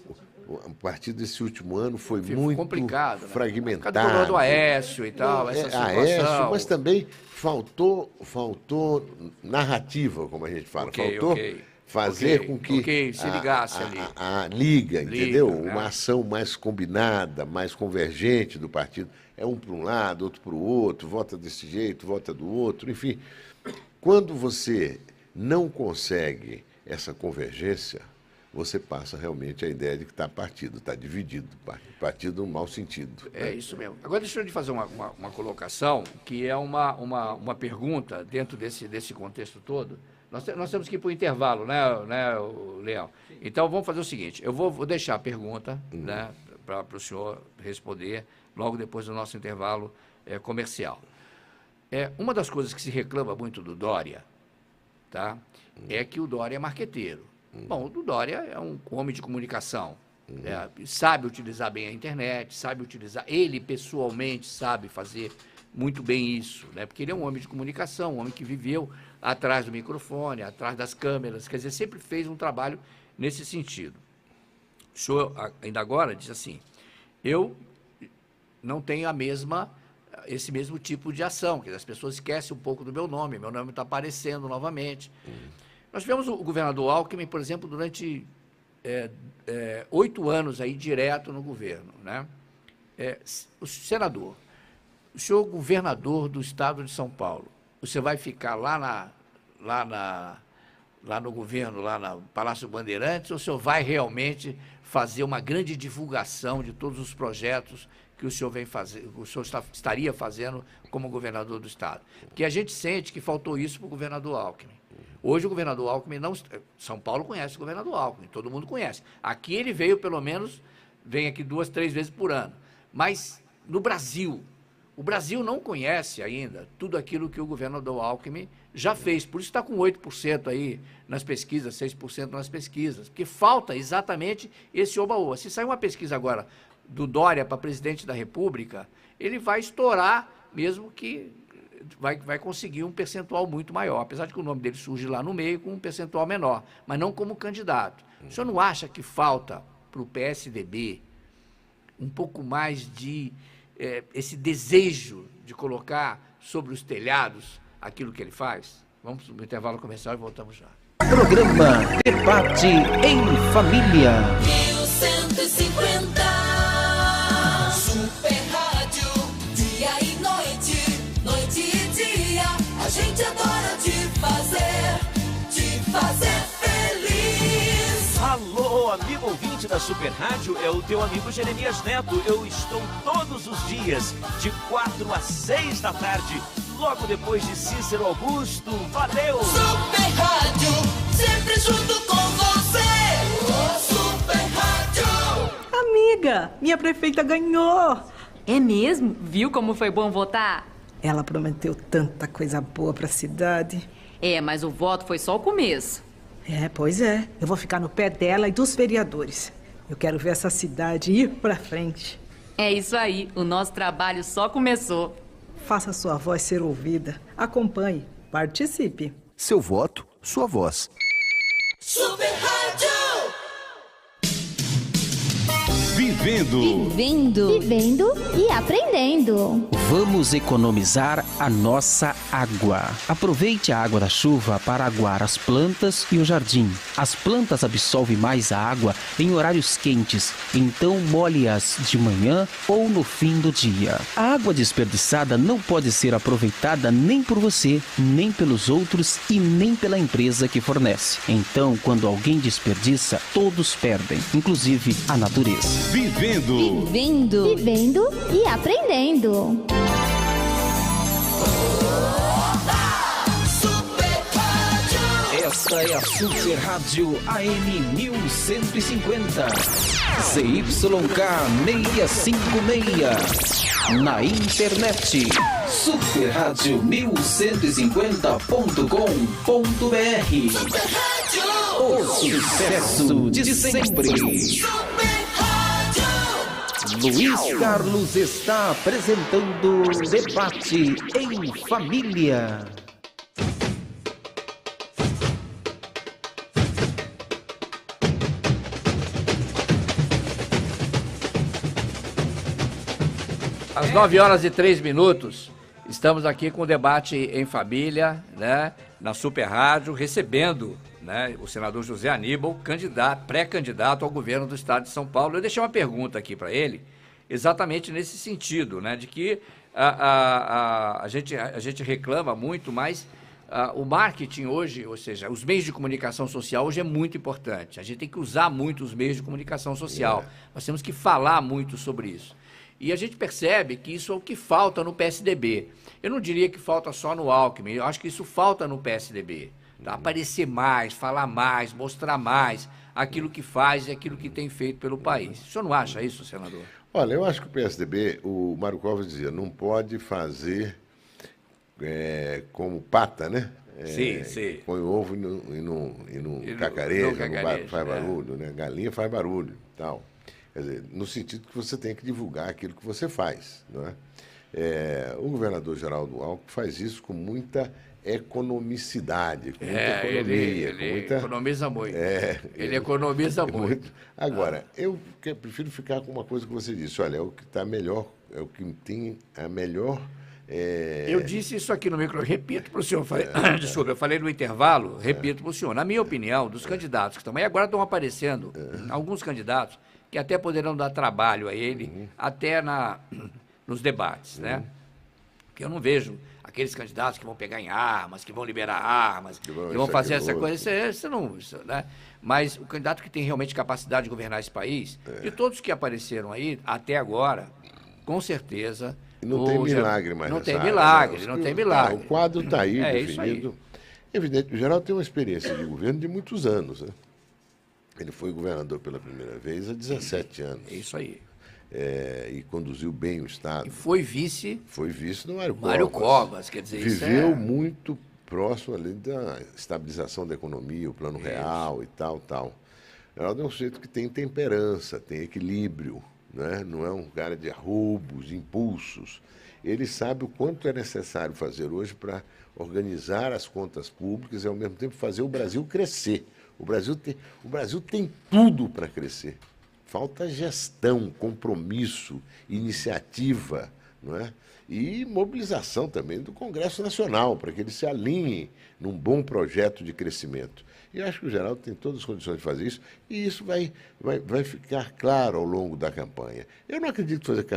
A partir desse último ano foi
Ficou
muito
complicado, né?
fragmentado.
Por causa do problema do Aécio e tal, essa situação.
Aécio, mas também faltou narrativa, como a gente fala.
Ok,
faltou
ok.
fazer
Ok,
com que
ok, se ligasse ali.
a liga, entendeu?
né?
Uma ação mais combinada, mais convergente do partido. É um para um lado, outro para o outro, vota desse jeito, vota do outro, enfim. Quando você não consegue essa convergência, você passa realmente a ideia de que está partido, está dividido, partido no mau sentido.
É isso mesmo. Agora deixa eu lhe fazer uma colocação, que é uma pergunta dentro desse contexto todo. Nós temos que ir para o intervalo, né, Leão? Então vamos fazer o seguinte, eu vou deixar a pergunta, né, para o senhor responder logo depois do nosso intervalo comercial. Uma das coisas que se reclama muito do Dória, tá, é que o Dória é marqueteiro. Bom, o Dória é um homem de comunicação, sabe utilizar bem a internet, sabe utilizar, ele pessoalmente sabe fazer muito bem isso, né? Porque ele é um homem de comunicação, um homem que viveu atrás do microfone, atrás das câmeras, quer dizer, sempre fez um trabalho nesse sentido. O senhor, ainda agora, diz assim, eu não tenho esse mesmo tipo de ação, que as pessoas esquecem um pouco do meu nome está aparecendo novamente. Nós tivemos o governador Alckmin, por exemplo, durante 8 anos aí direto no governo, né? O senador, o senhor governador do estado de São Paulo, você vai ficar lá no governo, lá no Palácio Bandeirantes, ou o senhor vai realmente fazer uma grande divulgação de todos os projetos que o senhor estaria fazendo como governador do estado? Porque a gente sente que faltou isso para o governador Alckmin. Hoje o governador Alckmin não... São Paulo conhece o governador Alckmin, todo mundo conhece. Aqui ele veio, pelo menos, vem aqui 2, 3 vezes por ano. Mas no Brasil, o Brasil não conhece ainda tudo aquilo que o governador Alckmin já fez. Por isso está com 8% aí nas pesquisas, 6% nas pesquisas. Porque falta exatamente esse oba-oba. Se sair uma pesquisa agora do Dória para presidente da República, ele vai estourar, mesmo que... Vai conseguir um percentual muito maior, apesar de que o nome dele surge lá no meio com um percentual menor, mas não como candidato. O senhor não acha que falta para o PSDB um pouco mais de esse desejo de colocar sobre os telhados aquilo que ele faz? Vamos para o intervalo comercial e voltamos já.
Programa Debate em Família.
1150 Super Rádio, dia e noite, noite e dia, a gente adora te fazer feliz.
Alô, amigo ouvinte da Super Rádio, é o teu amigo Jeremias Neto. Eu estou todos os dias, de 4 às 6 da tarde, logo depois de Cícero Augusto. Valeu!
Super Rádio, sempre junto com você. Super Rádio.
Amiga, minha prefeita ganhou.
É mesmo? Viu como foi bom votar?
Ela prometeu tanta coisa boa pra cidade.
Mas o voto foi só o começo.
Pois é. Eu vou ficar no pé dela e dos vereadores. Eu quero ver essa cidade ir pra frente.
É isso aí, o nosso trabalho só começou.
Faça sua voz ser ouvida. Acompanhe, participe.
Seu voto, sua voz.
Super Rádio.
Vivendo e aprendendo.
Vamos economizar a nossa água. Aproveite a água da chuva para aguar as plantas e o jardim. As plantas absorvem mais a água em horários quentes, então molhe-as de manhã ou no fim do dia. A água desperdiçada não pode ser aproveitada nem por você, nem pelos outros e nem pela empresa que fornece. Então, quando alguém desperdiça, todos perdem, inclusive a natureza.
Vivendo e aprendendo.
Super Rádio.
Esta é a Super Rádio AM 1150. ZYK 656. Na internet. superradio1150.com.br. O sucesso de sempre. Luiz Carlos está apresentando Debate em Família.
Às 9h03, estamos aqui com o Debate em Família, né, na Super Rádio, recebendo, né, o senador José Aníbal, pré-candidato ao governo do estado de São Paulo. Eu deixei uma pergunta aqui para ele, exatamente nesse sentido, né, de que a gente reclama muito, mas o marketing hoje, ou seja, os meios de comunicação social hoje é muito importante. A gente tem que usar muito os meios de comunicação social. Nós temos que falar muito sobre isso. E a gente percebe que isso é o que falta no PSDB. Eu não diria que falta só no Alckmin, eu acho que isso falta no PSDB. Tá? Aparecer mais, falar mais, mostrar mais aquilo que faz e aquilo que tem feito pelo país. O senhor não acha isso, senador?
Olha, eu acho que o PSDB, o Mário Covas dizia, não pode fazer como pata, né?
Sim.
Põe ovo e no cacareja, faz barulho, né? Galinha faz barulho e tal. Quer dizer, no sentido que você tem que divulgar aquilo que você faz, não é? O governador Geraldo Alckmin faz isso com muita economicidade, com muita economia.
Ele economiza muito. Ele economiza muito.
Agora, eu prefiro ficar com uma coisa que você disse, olha, é o que está melhor, é o que tem a melhor...
Eu disse isso aqui no micro, repito para o senhor, desculpa, eu falei no intervalo, repito para o senhor, na minha opinião, dos candidatos que estão aí, agora estão aparecendo alguns candidatos que até poderão dar trabalho a ele, até nos debates, né? Porque eu não vejo aqueles candidatos que vão pegar em armas, que vão liberar armas, que vão fazer essa coisa, né? Mas o candidato que tem realmente capacidade de governar esse país, de todos que apareceram aí, até agora, com certeza...
Não tem milagre mais.
Não tem milagre, não tem milagre.
O quadro está aí, definido.
Isso aí.
Evidente, o Geraldo tem uma experiência de governo de muitos anos, né? Ele foi governador pela primeira vez há 17 anos.
É isso aí.
E conduziu bem o Estado.
E foi vice...
Foi vice do Mário
Covas, quer dizer,
viveu muito próximo ali da estabilização da economia, o Plano Real e tal. O Geraldo é um sujeito que tem temperança, tem equilíbrio, né? Não é um cara de roubos, de impulsos. Ele sabe o quanto é necessário fazer hoje para organizar as contas públicas e, ao mesmo tempo, fazer o Brasil crescer. O Brasil tem tudo para crescer. Falta gestão, compromisso, iniciativa, não é? E mobilização também do Congresso Nacional, para que ele se alinhe num bom projeto de crescimento. E eu acho que o Geraldo tem todas as condições de fazer isso, e isso vai ficar claro ao longo da campanha. Eu não acredito em fazer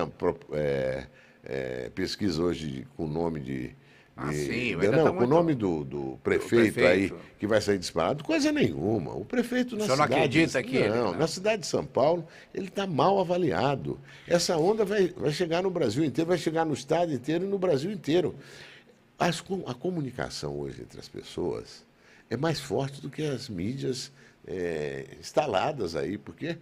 pesquisa hoje com o nome com o nome do prefeito aí, que vai sair disparado, coisa nenhuma. O prefeito na cidade... O senhor não acredita que na cidade de São Paulo, ele está mal avaliado. Essa onda vai chegar no Brasil inteiro, vai chegar no estado inteiro e no Brasil inteiro. A comunicação hoje entre as pessoas é mais forte do que as mídias instaladas aí, porque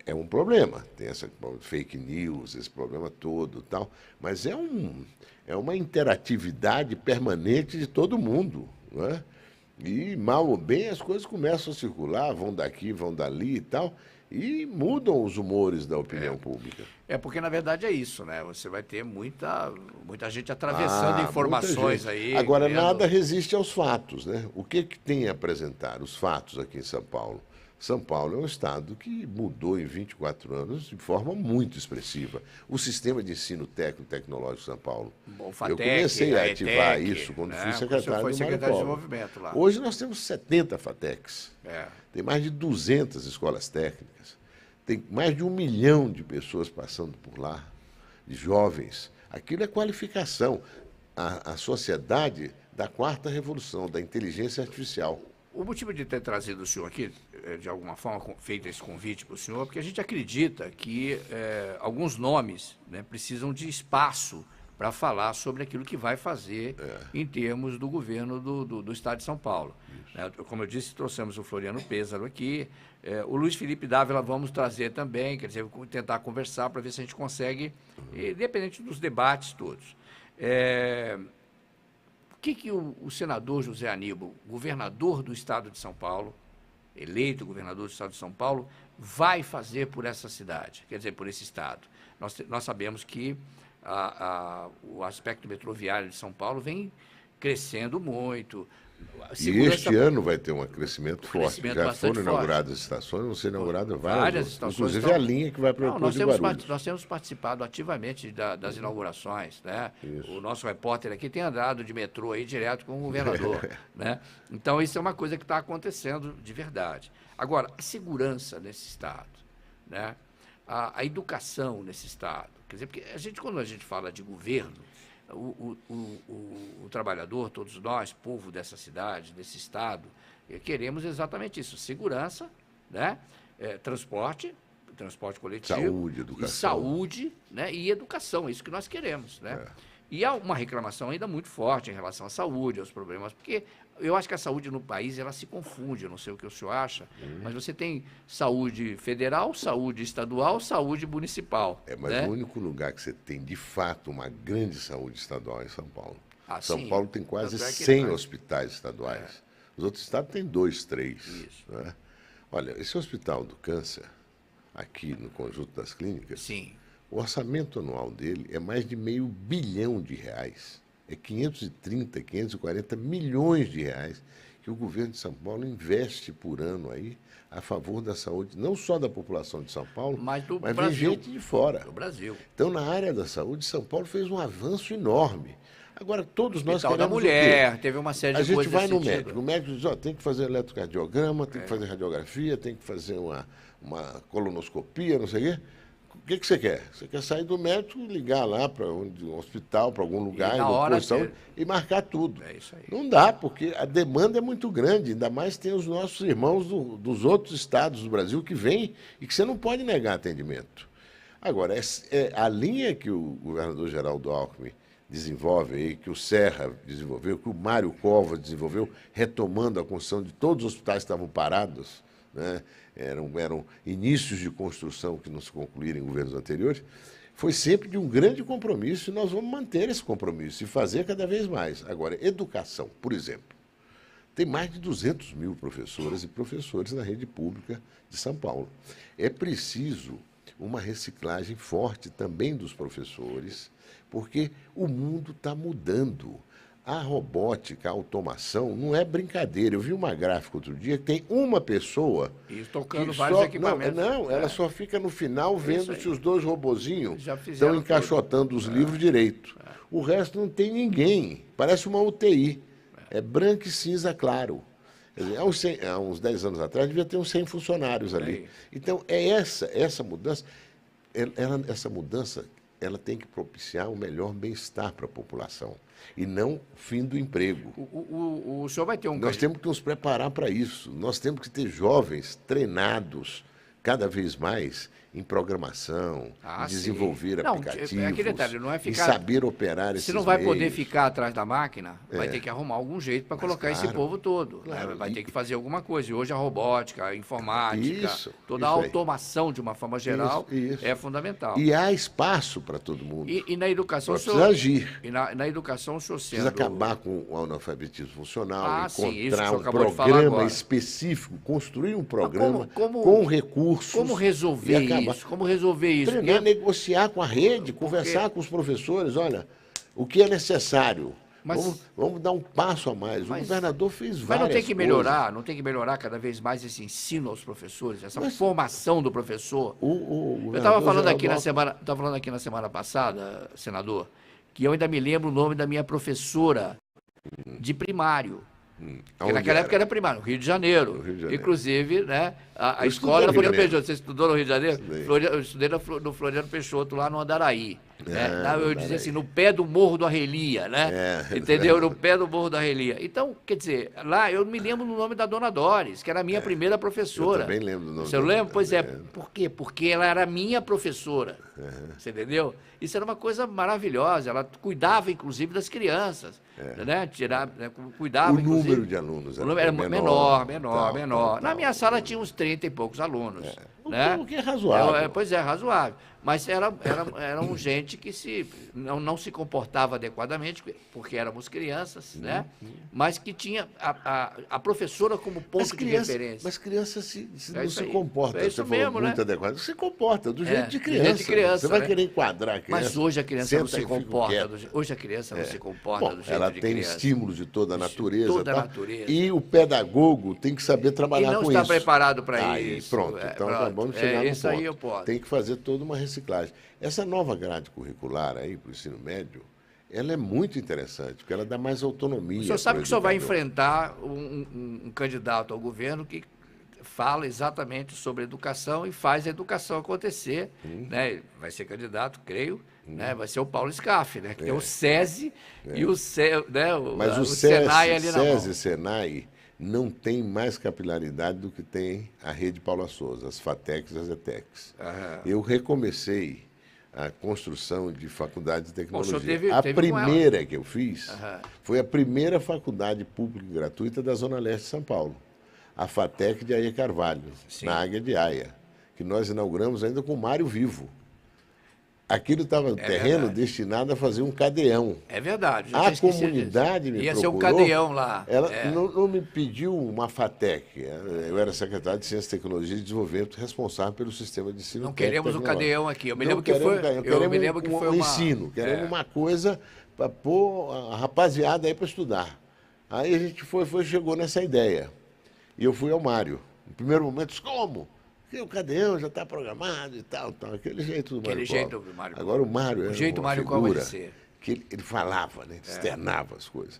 é um problema. Tem essa fake news, esse problema todo, tal, mas é uma interatividade permanente de todo mundo, não é? E, mal ou bem, as coisas começam a circular, vão daqui, vão dali e tal, e mudam os humores da opinião pública.
Porque, na verdade, é isso, né? Você vai ter muita gente atravessando informações aí.
Agora, nada resiste aos fatos, né? O que tem a apresentar? Os fatos aqui em São Paulo. São Paulo é um estado que mudou em 24 anos de forma muito expressiva. O sistema de ensino técnico e tecnológico de São Paulo. Eu comecei a ativar isso quando fui secretário do Mário Covas. Lá. Hoje nós temos 70 FATECs. Tem mais de 200 escolas técnicas. Tem mais de 1 milhão de pessoas passando por lá, de jovens. Aquilo é qualificação. A sociedade da quarta revolução, da inteligência artificial.
O motivo de ter trazido o senhor aqui, de alguma forma, feito esse convite para o senhor, porque a gente acredita que alguns nomes, né, precisam de espaço para falar sobre aquilo que vai fazer em termos do governo do Estado de São Paulo. Como eu disse, trouxemos o Floriano Pêssaro aqui, o Luiz Felipe Dávila vamos trazer também, quer dizer, tentar conversar para ver se a gente consegue, independente dos debates todos. O que o senador José Aníbal, governador do Estado de São Paulo, eleito governador do Estado de São Paulo, vai fazer por essa cidade, quer dizer, por esse Estado? Nós sabemos que o aspecto metroviário de São Paulo vem crescendo muito.
E este ano vai ter um crescimento forte. Já foram inauguradas estações, vão ser inauguradas várias estações. Inclusive a linha que vai para o aeroporto de Guarulhos.
Nós temos participado ativamente das inaugurações. Né? O nosso repórter aqui tem andado de metrô aí direto com o governador. Né? Então, isso é uma coisa que está acontecendo de verdade. Agora, a segurança nesse Estado, né? A educação nesse Estado. Quer dizer, porque quando a gente fala de governo, o trabalhador, todos nós, povo dessa cidade, desse Estado, queremos exatamente isso, segurança, né? Transporte coletivo, saúde, né? E educação, é isso que nós queremos. Né? E há uma reclamação ainda muito forte em relação à saúde, aos problemas, porque eu acho que a saúde no país ela se confunde, eu não sei o que o senhor acha, mas você tem saúde federal, saúde estadual, saúde municipal.
Mas
né?
o único lugar que você tem, de fato, uma grande saúde estadual é São Paulo. São Paulo tem quase 100 hospitais estaduais. Os outros estados têm 2, 3. Isso. Né? Olha, esse hospital do câncer, aqui no conjunto das clínicas, o orçamento anual dele é mais de R$500 bilhão. É 530, 540 milhões de reais que o governo de São Paulo investe por ano aí a favor da saúde, não só da população de São Paulo, mas vem gente de fora.
Do Brasil.
Então, na área da saúde, São Paulo fez um avanço enorme. Agora, todos nós queremos
da mulher, teve uma série de coisas.
A gente vai no médico. O médico diz, tem que fazer eletrocardiograma, tem que fazer radiografia, tem que fazer uma colonoscopia, não sei o quê. O que você quer? Você quer sair do médico, ligar lá para um hospital, para algum lugar, e marcar tudo.
É isso aí.
Não dá, porque a demanda é muito grande, ainda mais tem os nossos irmãos dos outros estados do Brasil que vêm e que você não pode negar atendimento. Agora, a linha que o governador Geraldo Alckmin desenvolve aí, que o Serra desenvolveu, que o Mário Covas desenvolveu, retomando a construção de todos os hospitais que estavam parados, né? Eram inícios de construção que não se concluíram em governos anteriores, foi sempre de um grande compromisso e nós vamos manter esse compromisso e fazer cada vez mais. Agora, educação, por exemplo. Tem mais de 200 mil professoras e professores na rede pública de São Paulo. É preciso uma reciclagem forte também dos professores, porque o mundo está mudando. A robótica, a automação, não é brincadeira. Eu vi uma gráfica outro dia que tem uma pessoa...
E tocando vários equipamentos.
Ela só fica no final vendo se os 2 robozinhos estão encaixotando os livros direito. O resto não tem ninguém. Parece uma UTI. É branco e cinza claro. Quer dizer, há uns 10 anos atrás devia ter uns 100 funcionários ali. Então, essa mudança... Essa mudança ela tem que propiciar um melhor bem-estar para a população e não fim do emprego.
O senhor vai ter
Nós temos que nos preparar para isso. Nós temos que ter jovens treinados cada vez mais em programação, em desenvolver aplicativos, em saber operar esses
Se não vai
meios.
Poder ficar atrás da máquina, vai ter que arrumar algum jeito para colocar esse povo todo. Claro, vai ter que fazer alguma coisa. E hoje a robótica, a informática, toda a automação de uma forma geral é fundamental.
E há espaço para todo mundo.
E na educação...
Precisa agir.
E na educação, o senhor
precisa acabar com o analfabetismo funcional, encontrar
um
programa específico, construir um programa com recursos.
Como resolver isso? Como resolver isso?
Treinar, negociar com a rede, conversar com os professores. Olha, o que é necessário? Vamos dar um passo a mais. O governador fez várias coisas.
Mas não tem que melhorar cada vez mais esse ensino aos professores, essa formação do professor. Eu estava falando aqui na semana passada, senador, que eu ainda me lembro o nome da minha professora de primário. Porque naquela época era primário, no Rio de Janeiro. Inclusive, né, a escola Floriano Peixoto. Você estudou no Rio de Janeiro? Eu estudei no Floriano Peixoto, lá no Andaraí. Eu dizia assim, no pé do Morro do Arrelia, né? Entendeu? No pé do Morro do Arrelia. Então, quer dizer, lá eu me lembro do nome da Dona Doris, que era a minha primeira professora.
Eu também lembro do nome.
Você lembra? Pois é. Por quê? Porque ela era minha professora. Você entendeu? Isso era uma coisa maravilhosa. Ela cuidava, inclusive, das crianças. Né? Cuidava,
o número de alunos
era menor. Na minha sala tinha uns 30 e poucos alunos. Né?
O que é razoável.
Pois é, razoável. Mas eram gente que não se comportava adequadamente, porque éramos crianças, né? Mas que tinha a professora como ponto de referência.
Mas criança não se comporta.
É isso mesmo,
muito adequado. Se comporta do jeito de criança.
Do jeito de criança,
você vai querer enquadrar a criança.
Mas hoje a criança não se comporta. Hoje a criança não se comporta do jeito de criança.
Ela tem estímulos de toda a natureza.
Toda a natureza.
E o pedagogo tem que saber trabalhar com isso.
E não está preparado para isso.
Pronto. Então acabamos de chegar no ponto.
Aí eu posso.
Tem que fazer toda uma reciclagem. Essa nova grade curricular aí para o ensino médio, ela é muito interessante, porque ela dá mais autonomia.
O senhor sabe que o senhor vai enfrentar um candidato ao governo que fala exatamente sobre educação e faz a educação acontecer. Né? Vai ser candidato, creio, né? Vai ser o Paulo Scaff, né? Que tem o SESI e o Senai ali na mão.
SESI e Senai não tem mais capilaridade do que tem a rede Paula Souza, as FATECs e as ETECs. Eu recomecei a construção de faculdades de tecnologia. A primeira que eu fiz foi a primeira faculdade pública e gratuita da Zona Leste de São Paulo, a FATEC de Aia Carvalho, na Águia de Aia, que nós inauguramos ainda com o Mário vivo. Aquilo estava no terreno destinado a fazer um cadeão.
É verdade.
A comunidade me procurou.
Ia ser um cadeão lá.
Ela não me pediu uma FATEC. Eu era secretário de Ciência, Tecnologia e Desenvolvimento responsável pelo sistema de ensino.
Não queremos um cadeão aqui. Eu me lembro que foi
um ensino. Queremos uma coisa para pôr a rapaziada aí para estudar. Aí a gente chegou nessa ideia. E eu fui ao Mário. No primeiro momento, como? Porque o cadeão já está programado e tal. Aquele jeito do Mário. Agora o Mário era uma figura que ele falava, né? Externava as coisas.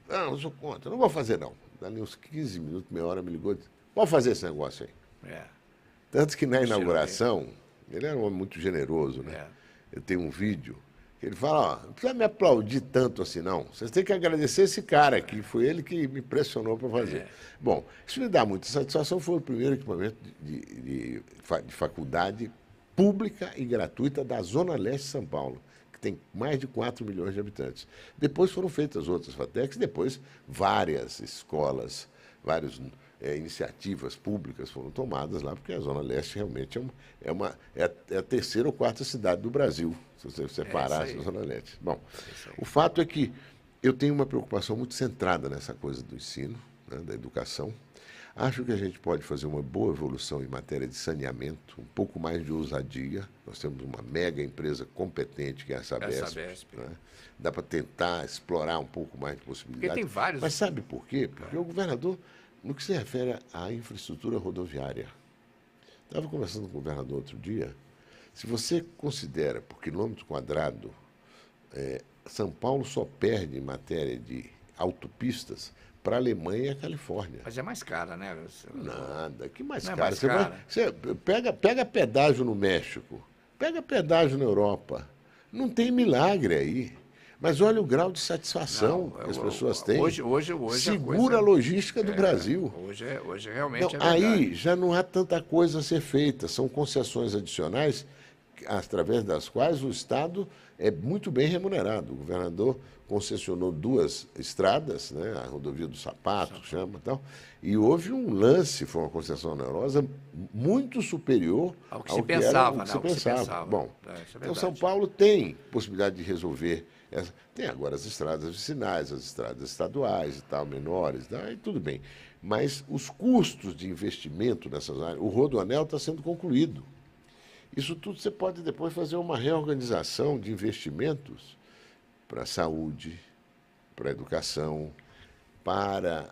Não, eu sou contra, não vou fazer não. Dali uns 15 minutos, meia hora, me ligou e disse, pode fazer esse negócio aí. Tanto que na inauguração, ele era um homem muito generoso, né? Eu tenho um vídeo que ele fala, não precisa me aplaudir tanto assim não. Vocês têm que agradecer esse cara aqui, foi ele que me pressionou para fazer. Bom, isso me dá muita satisfação, foi o primeiro equipamento de faculdade pública e gratuita da Zona Leste de São Paulo, que tem mais de 4 milhões de habitantes. Depois foram feitas outras FATECs, depois várias escolas, várias iniciativas públicas foram tomadas lá, porque a Zona Leste realmente é a terceira ou quarta cidade do Brasil, se você separasse a Zona Leste. Bom, o fato é que eu tenho uma preocupação muito centrada nessa coisa do ensino, né, da educação. Acho que a gente pode fazer uma boa evolução em matéria de saneamento, um pouco mais de ousadia. Nós temos uma mega empresa competente, que é a Sabesp. Né? Dá para tentar explorar um pouco mais de possibilidades.
Porque tem vários.
Mas sabe por quê? Porque o governador, no que se refere à infraestrutura rodoviária, estava conversando com o governador outro dia, se você considera, por quilômetro quadrado, São Paulo só perde em matéria de autopistas para a Alemanha e a Califórnia.
Mas é mais cara, né?
Nada, que mais caro. Você pega pedágio no México, pega pedágio na Europa. Não tem milagre aí. Mas olha o grau de satisfação que as pessoas têm.
Hoje
segura a logística do Brasil.
Hoje realmente
não, aí já não há tanta coisa a ser feita. São concessões adicionais através das quais o Estado é muito bem remunerado. O governador concessionou 2 estradas, né, a rodovia do Sapato, chama e tal, e houve um lance, foi uma concessão onerosa, muito superior
ao que se pensava.
Bom, então São Paulo tem possibilidade de resolver. Tem agora as estradas vicinais, as estradas estaduais e tal, menores, e tudo bem. Mas os custos de investimento nessas áreas, o Rodoanel está sendo concluído. Isso tudo você pode depois fazer uma reorganização de investimentos para a saúde, para a educação, para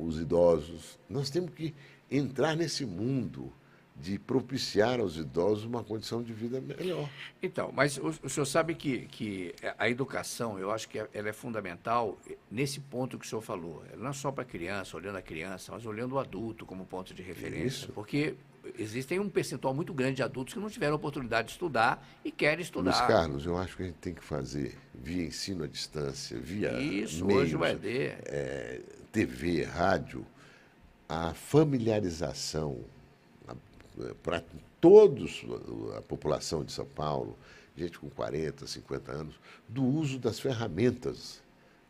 os idosos. Nós temos que entrar nesse mundo de propiciar aos idosos uma condição de vida melhor.
Então, mas o senhor sabe que a educação, eu acho que ela é fundamental nesse ponto que o senhor falou. Não é só para a criança, olhando a criança, mas olhando o adulto como ponto de referência.
Isso.
Porque existem um percentual muito grande de adultos que não tiveram oportunidade de estudar e querem estudar.
Luiz Carlos, eu acho que a gente tem que fazer via ensino à distância, via
Isso,
meios,
hoje o ED.
TV, rádio, a familiarização para todos, a população de São Paulo, gente com 40, 50 anos, do uso das ferramentas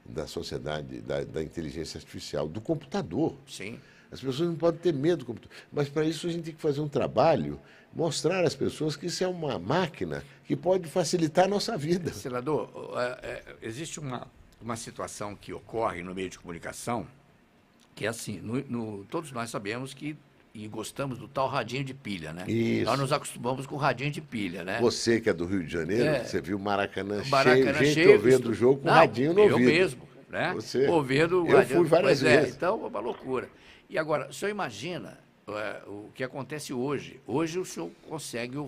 da sociedade, da inteligência artificial, do computador.
Sim.
As pessoas não podem ter medo do computador. Mas, para isso, a gente tem que fazer um trabalho, mostrar às pessoas que isso é uma máquina que pode facilitar a nossa vida.
Senador, existe uma situação que ocorre no meio de comunicação, que é assim, todos nós sabemos e gostamos do tal radinho de pilha, né?
Isso.
Nós nos acostumamos com o radinho de pilha, né?
Você que é do Rio de Janeiro, você viu o Maracanã cheio,
cheio
ouvindo o jogo com o radinho no ouvido.
Eu mesmo, né?
Você.
Ouvindo o
Eu
radinho.
fui várias vezes.
Então, é uma loucura. E agora, o senhor imagina o que acontece hoje? Hoje o senhor consegue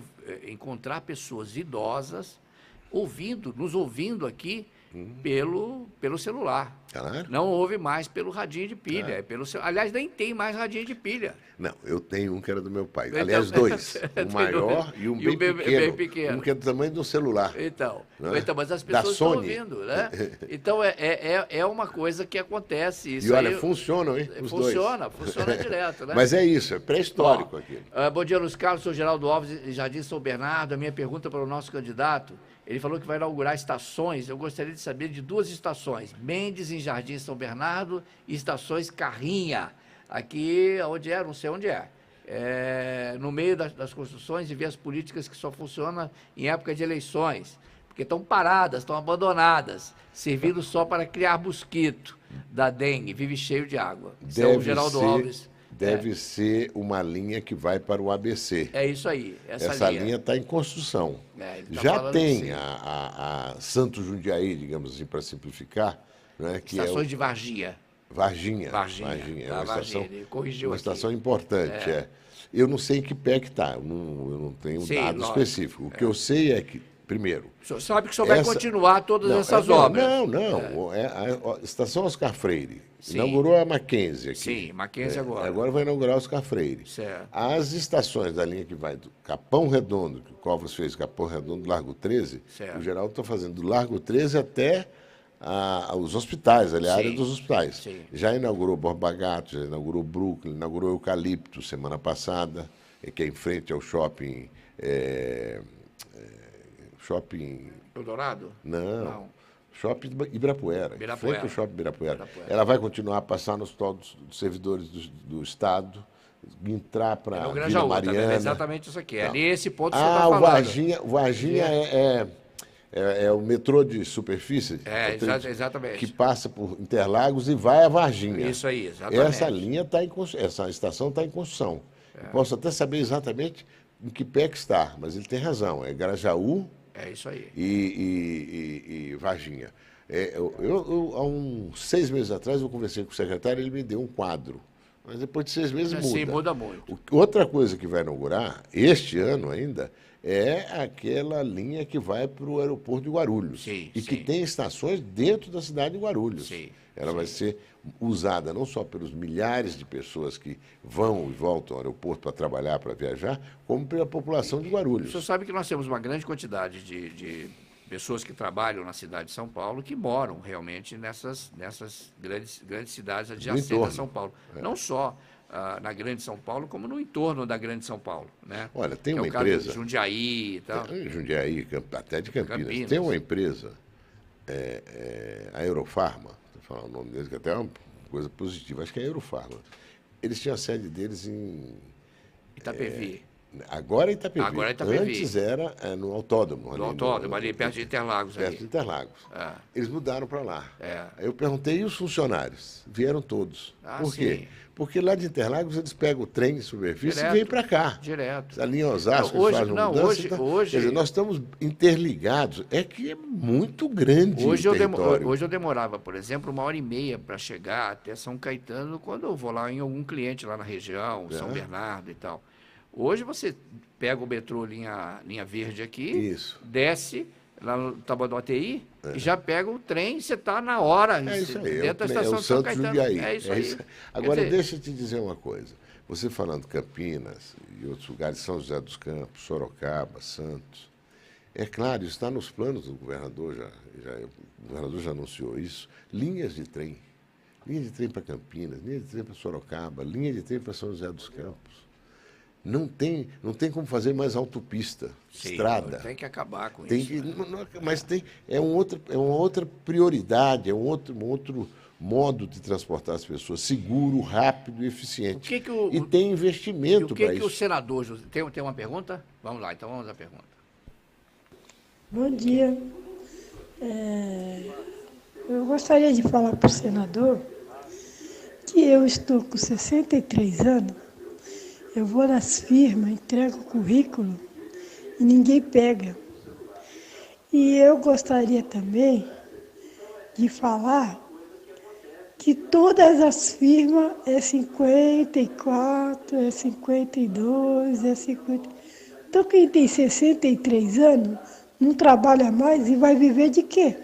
encontrar pessoas idosas nos ouvindo aqui pelo celular.
Claro.
Não ouve mais pelo radinho de pilha. Aliás, nem tem mais radinho de pilha.
Não, eu tenho um que era do meu pai.
Então,
Aliás, dois. Um maior e um bem pequeno. Um que é do tamanho de um celular.
Então,
né?
Mas as pessoas estão ouvindo, né? Então, é uma coisa que acontece. Isso
e olha,
aí,
funcionam, hein? Os dois.
Funciona direto, né?
Mas é isso, é pré-histórico aquilo.
Bom dia, Luiz Carlos, sou Geraldo Alves, Jardim São Bernardo. A minha pergunta para o nosso candidato, ele falou que vai inaugurar estações. Eu gostaria de saber de 2 estações. Mendes, em Jardim São Bernardo, e estações Carrinha. Aqui, onde não sei onde no meio das construções, e ver as políticas que só funcionam em época de eleições, porque estão paradas, estão abandonadas, servindo só para criar mosquito da dengue, vive cheio de água. Então, Geraldo Alves.
Deve ser uma linha que vai para o ABC.
É isso aí,
essa linha está em construção. Já tem a Santo Jundiaí, digamos assim, para simplificar. Né, que
estações de Varginha.
Varginha. É uma estação importante. Eu não sei em que pé que está, eu não tenho dado específico. O que eu sei é que, primeiro...
O senhor sabe que o senhor vai continuar todas essas obras.
Não. A estação Oscar Freire. Sim. Inaugurou a Mackenzie aqui.
Sim, Mackenzie agora.
Agora vai inaugurar Oscar Freire.
Certo.
As estações da linha que vai do Capão Redondo, que o Covas fez Capão Redondo, do Largo 13, o Geraldo está fazendo do Largo 13 até os hospitais, a área dos hospitais.
Sim.
Já inaugurou Borba Gato, já inaugurou Brooklyn, inaugurou Eucalipto semana passada, que é em frente ao shopping... shopping...
Eldorado?
Não. Shopping Ibirapuera. Frente ao Shopping Ibirapuera. Ela vai continuar a passar no hospital dos servidores do Estado, entrar para a Vila Mariana.
É exatamente isso aqui. É nesse ponto que você está falando.
O Varginha é o metrô de superfície.
Exatamente.
Que passa por Interlagos e vai a Varginha.
Isso aí, exatamente.
Essa linha essa estação está em construção. Posso até saber exatamente em que pé que está, mas ele tem razão. É Grajaú.
É isso aí.
E Varginha. Há uns 6 meses atrás, eu conversei com o secretário, ele me deu um quadro. Mas depois de 6 meses muda.
Sim, muda muito.
Outra coisa que vai inaugurar, este ano ainda, é aquela linha que vai para o aeroporto de Guarulhos. Que tem estações dentro da cidade de Guarulhos. Ela vai ser usada não só pelos milhares de pessoas que vão e voltam ao aeroporto para trabalhar, para viajar, como pela população de Guarulhos.
O senhor sabe que nós temos uma grande quantidade de pessoas que trabalham na cidade de São Paulo que moram realmente nessas grandes cidades adjacentes a São Paulo. Não só na Grande São Paulo, como no entorno da Grande São Paulo. Né?
Olha, tem
uma
empresa...
Jundiaí e tal.
Jundiaí, até de Campinas. Tem uma empresa, a Eurofarma, vou falar o nome deles, que até é uma coisa positiva, acho que é a Eurofarma. Eles tinham a sede deles em...
Itapevi.
Agora é Itapevi. Antes
Antes
era no Autódromo.
No Autódromo, ali perto de Interlagos.
Perto de Interlagos. Eles mudaram para lá. Aí eu perguntei, e os funcionários? Vieram todos. Por quê? Porque lá de Interlagos eles pegam o trem de superfície e vêm para cá.
Direto.
A linha Osasco, eles fazem uma mudança. Quer dizer, nós estamos interligados. É que é muito grande o território.
Hoje eu demorava, por exemplo, 1h30 para chegar até São Caetano, quando eu vou lá em algum cliente lá na região, São Bernardo e tal. Hoje você pega o metrô linha verde aqui, desce lá no Taboão do ATI e já pega o trem e você está na hora.
É isso aí,
dentro da estação
o
de São
Santos
Caetano.
Jundiaí.
É isso aí.
Agora,
Quer dizer,
deixa eu te dizer uma coisa. Você falando Campinas e outros lugares, São José dos Campos, Sorocaba, Santos, é claro, isso está nos planos do governador, o governador já anunciou isso, linha de trem para Campinas, linha de trem para Sorocaba, linha de trem para São José dos Campos. Não tem como fazer mais autopista, estrada.
Tem que acabar com
isso. Mas é uma outra prioridade, é um outro modo de transportar as pessoas, seguro, rápido e eficiente. E tem investimento para isso.
O que o senador... Tem uma pergunta? Vamos lá, então vamos à pergunta.
Bom dia. Eu gostaria de falar para o senador que eu estou com 63 anos, eu vou nas firmas, entrego o currículo e ninguém pega. E eu gostaria também de falar que todas as firmas é 54, é 52, é 50. Então quem tem 63 anos não trabalha mais e vai viver de quê?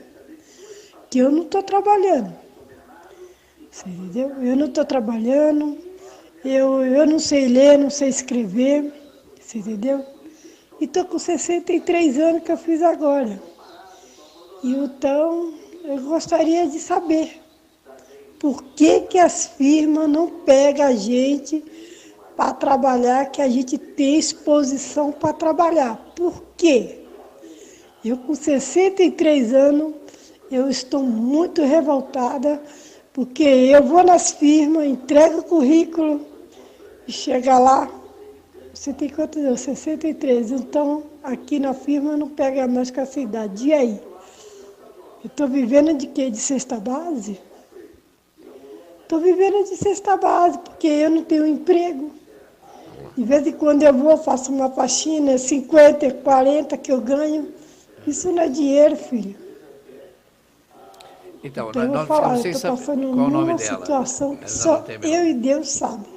Que eu não estou trabalhando. Você entendeu? Eu não estou trabalhando, eu não sei ler, não sei escrever, você entendeu? E estou com 63 anos que eu fiz agora. E então eu gostaria de saber por que as firmas não pegam a gente para trabalhar, que a gente tem exposição para trabalhar. Por quê? Eu com 63 anos, eu estou muito revoltada, porque eu vou nas firmas, entrego o currículo e chega lá, você tem quantos anos? 63. Então, aqui na firma não pega mais com essa idade. E aí? Eu estou vivendo de quê? De cesta base? Estou vivendo de cesta base, porque eu não tenho emprego. De vez em quando eu vou, faço uma faxina, 50, 40 que eu ganho. Isso não é dinheiro, filho.
Então
eu
nós
falar,
sem saber
qual é
o nome dela.
Situação que só eu e Deus sabem.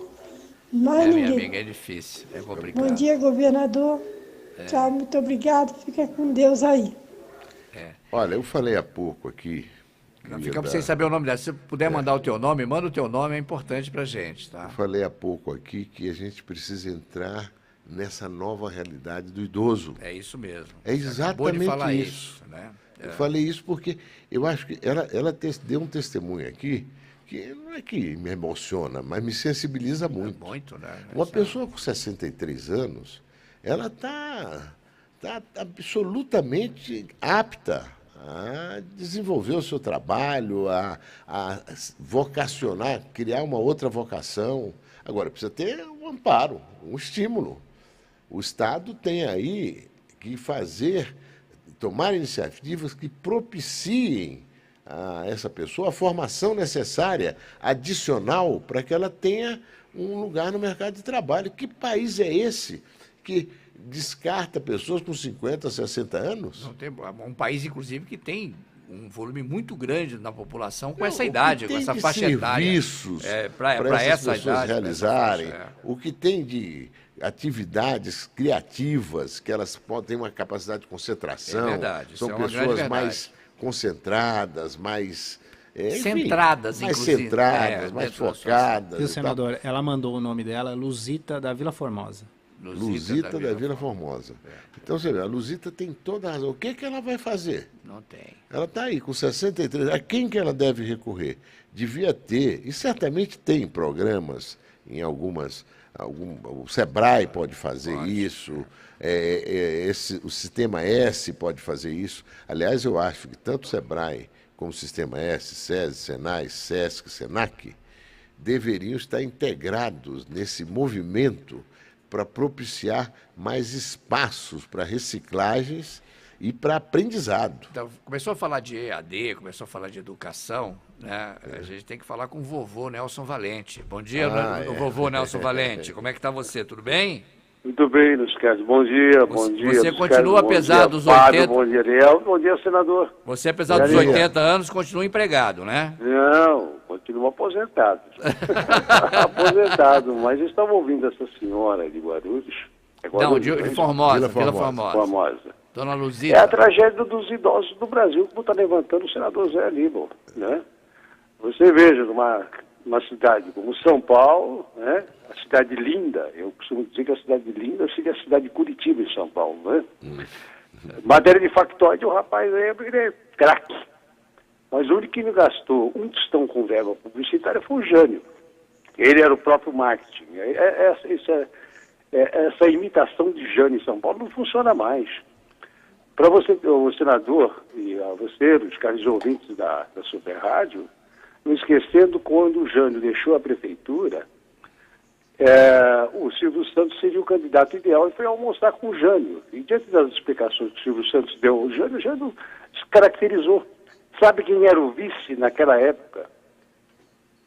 Mas ninguém.
Minha amiga, é difícil, é complicado.
Bom dia, governador. Tchau, muito obrigado. Fica com Deus aí.
Olha, eu falei há pouco aqui...
Ficamos sem saber o nome dela. Se você puder mandar o teu nome, manda o teu nome, é importante para a gente. Tá?
Eu falei há pouco aqui que a gente precisa entrar nessa nova realidade do idoso.
É isso mesmo.
É exatamente
falar
isso.
Né?
Eu falei isso porque eu acho que ela deu um testemunho aqui que não é que me emociona, mas me sensibiliza muito.
Muito, né?
Uma pessoa com 63 anos, ela está absolutamente apta a desenvolver o seu trabalho, a vocacionar, criar uma outra vocação. Agora, precisa ter um amparo, um estímulo. O Estado tem aí que tomar iniciativas que propiciem a essa pessoa a formação necessária, adicional, para que ela tenha um lugar no mercado de trabalho. Que país é esse que descarta pessoas com 50, 60 anos?
Não tem, um país, inclusive, que tem um volume muito grande na população com essa idade, com essa faixa etária.
Serviços
para
essas pessoas
idade,
realizarem, o que tem de atividades criativas, que elas podem ter uma capacidade de concentração.
É verdade,
são
isso é uma grande
pessoas
verdade.
mais concentradas, mais...
centradas,
mais
inclusive.
Centradas, mais focadas.
Viu, senador? Ela mandou o nome dela, Luzita da Vila Formosa.
Luzita da Vila Formosa. Então, você vê, a Luzita tem toda a razão. O que ela vai fazer?
Não tem.
Ela está aí, com 63. A quem que ela deve recorrer? Devia ter, e certamente tem programas em algumas... o Sebrae pode fazer isso, o Sistema S pode fazer isso. Aliás, eu acho que tanto o Sebrae como o Sistema S, SESI, SENAI, SESC, SENAC, deveriam estar integrados nesse movimento para propiciar mais espaços para reciclagens e para aprendizado.
Então, começou a falar de EAD, começou a falar de educação, né? A gente tem que falar com o vovô Nelson Valente. Bom dia, vovô Nelson Valente. Como é que está você? Tudo bem?
Muito bem, Luiz Carlos. Bom dia, bom dia.
Você continua, apesar dos 80...
Bom dia, Ariel. Bom dia, senador.
Você, apesar dos 80 anos, continua empregado, né?
Não, continuo aposentado. Aposentado, mas eu estava ouvindo essa senhora de Guarulhos.
Não, de Formosa, Vila
Formosa.
Dona Luzita.
É a tragédia dos idosos do Brasil, como está levantando o senador Zé Aníbal, né? Você veja, numa cidade como São Paulo, né? A cidade linda, eu costumo dizer que a cidade linda seria a cidade de Curitiba, em São Paulo, né? Matéria de factóide, o rapaz ele é craque. Mas o único que me gastou um tostão com verba publicitária foi o Jânio. Ele era o próprio marketing. Essa imitação de Jânio em São Paulo não funciona mais. Para você, o senador, e a você, os caros ouvintes da Super Rádio, não esquecendo quando o Jânio deixou a prefeitura, o Silvio Santos seria o candidato ideal e foi almoçar com o Jânio. E diante das explicações que o Silvio Santos deu ao Jânio, o Jânio se caracterizou. Sabe quem era o vice naquela época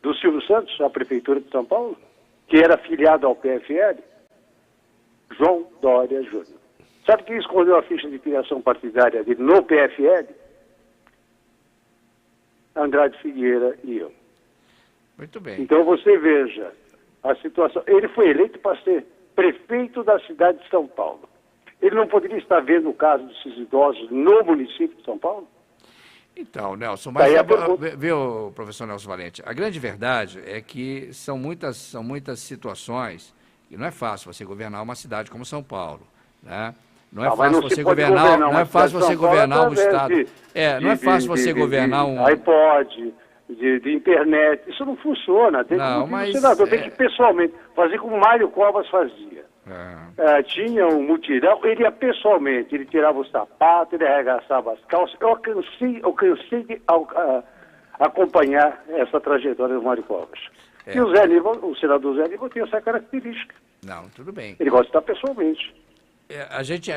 do Silvio Santos, a prefeitura de São Paulo? Que era afiliado ao PFL? João Dória Júnior. Sabe quem escondeu a ficha de filiação partidária dele no PFL? Andrade Figueira e eu.
Muito bem.
Então você veja a situação. Ele foi eleito para ser prefeito da cidade de São Paulo. Ele não poderia estar vendo o caso desses idosos no município de São Paulo?
Então, Nelson, mas viu, professor Nelson Valente, a grande verdade é que são muitas situações e não é fácil você governar uma cidade como São Paulo, né? Não é fácil você governar, não é fácil você governar um estado. Não é fácil você governar um
iPod, de internet, isso não funciona. Tem que senador, tem que ir pessoalmente fazer como Mário Covas fazia. Tinha um mutirão, ele ia pessoalmente, ele tirava o sapato, ele arregaçava as calças. Eu cansei de acompanhar essa trajetória do Mário Covas. E o senador Zé Aníbal tem essa característica.
Não, tudo bem.
Ele gosta de estar pessoalmente.
A gente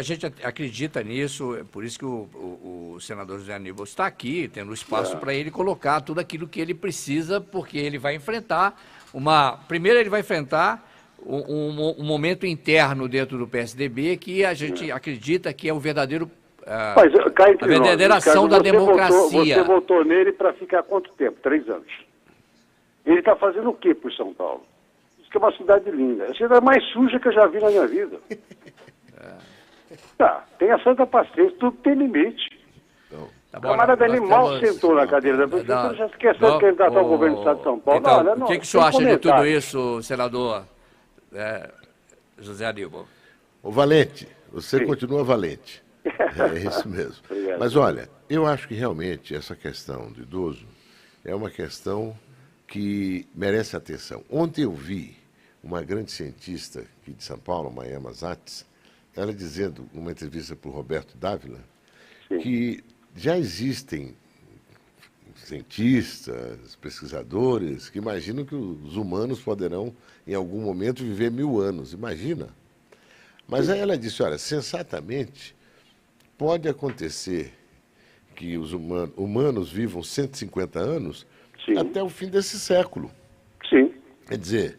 acredita nisso, é por isso que o senador José Aníbal está aqui, tendo espaço para ele colocar tudo aquilo que ele precisa, porque ele vai enfrentar primeiro ele vai enfrentar um momento interno dentro do PSDB que a gente acredita que é o verdadeiro a verdadeira ação da democracia.
Você votou nele para ficar quanto tempo? 3 anos. Ele está fazendo o quê por São Paulo? Diz que é uma cidade linda. É a cidade mais suja que eu já vi na minha vida. Tem a santa paciência, tudo tem limite. O camarada mal sentou na cadeira da prefeitura, já esqueceu de candidatar ao governo do estado de São Paulo.
Então, o que o senhor acha de tudo isso, senador José Aníbal?
Ô Valente, você continua valente. É isso mesmo.
Obrigado.
Mas olha, eu acho que realmente essa questão do idoso é uma questão que merece atenção. Ontem eu vi uma grande cientista aqui de São Paulo, Mayama Zatz, ela dizendo, numa entrevista para o Roberto Dávila, que já existem cientistas, pesquisadores, que imaginam que os humanos poderão, em algum momento, viver 1000 anos. Imagina. Mas aí ela disse, olha, sensatamente, pode acontecer que os humanos vivam 150 anos até o fim desse século.
Sim.
Quer dizer,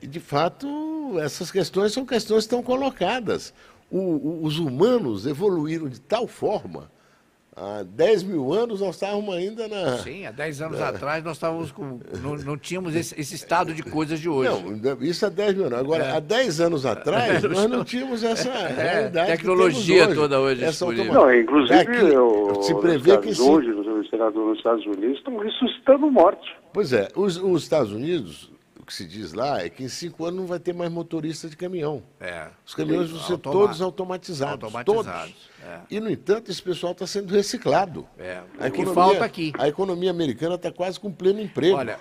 de fato, essas questões são questões que estão colocadas. Os humanos evoluíram de tal forma, há 10.000 anos nós estávamos ainda na...
Sim, há 10 anos atrás nós estávamos não tínhamos esse estado de coisas de hoje.
Não, isso há 10 mil anos. Agora, há 10 anos atrás, nós não tínhamos essa realidade.
Tecnologia toda hoje.
Não, inclusive,
se prevê que
hoje, os senadores nos Estados Unidos estão ressuscitando mortos.
Pois é, os Estados Unidos, o que se diz lá é que em 5 anos não vai ter mais motorista de caminhão. Os caminhões vão ser todos automatizados. Todos. E, no entanto, esse pessoal está sendo reciclado.
O que falta aqui.
A economia americana está quase com pleno emprego.
Olha,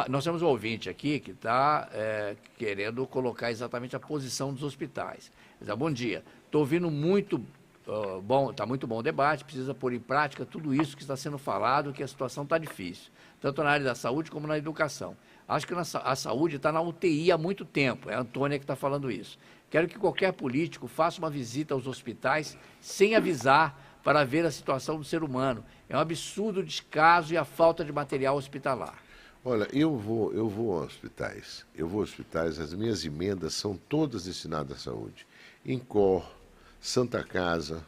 nós temos um ouvinte aqui que está querendo colocar exatamente a posição dos hospitais. Bom dia, estou ouvindo muito bom, está muito bom o debate, precisa pôr em prática tudo isso que está sendo falado, que a situação está difícil, tanto na área da saúde como na educação. Acho que a saúde está na UTI há muito tempo, é a Antônia que está falando isso. Quero que qualquer político faça uma visita aos hospitais sem avisar para ver a situação do ser humano. É um absurdo o descaso e a falta de material hospitalar.
Olha, eu vou a hospitais. As minhas emendas são todas destinadas à saúde. INCOR, Santa Casa,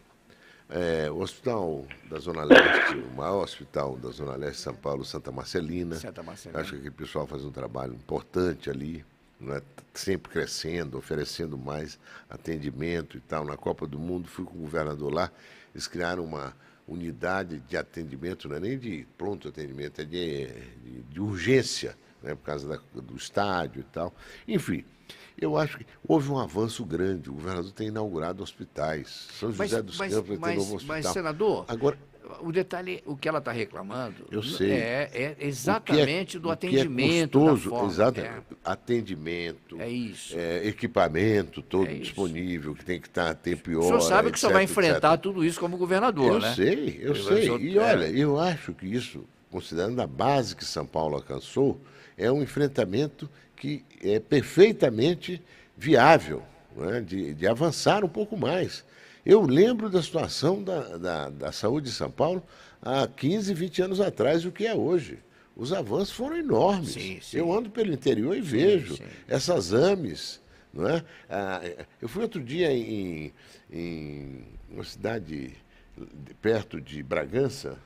O Hospital da Zona Leste, o maior hospital da Zona Leste de São Paulo, Santa Marcelina. Acho que aquele pessoal faz um trabalho importante ali, não é? Sempre crescendo, oferecendo mais atendimento e tal. Na Copa do Mundo, fui com o governador lá, eles criaram uma unidade de atendimento, não é nem de pronto atendimento, é de urgência, né? Por causa do estádio e tal. Enfim, eu acho que houve um avanço grande. O governador tem inaugurado hospitais. São José dos Campos tem novo hospital.
Mas, senador,
agora,
o detalhe, o que ela está reclamando
eu sei.
É exatamente do atendimento.
Que é custoso,
da forma,
exatamente. Atendimento,
isso.
Equipamento todo disponível, que tem que estar a tempo e hora.
O senhor sabe que o senhor vai enfrentar
etc.
tudo isso como governador, né?
Eu sei. E olha, eu acho que isso, considerando a base que São Paulo alcançou, é um enfrentamento que é perfeitamente viável, né? de avançar um pouco mais. Eu lembro da situação da saúde de São Paulo há 15, 20 anos atrás, o que é hoje. Os avanços foram enormes.
Sim.
Eu ando pelo interior e vejo essas AMEs. Não é? Eu fui outro dia em uma cidade perto de Bragança,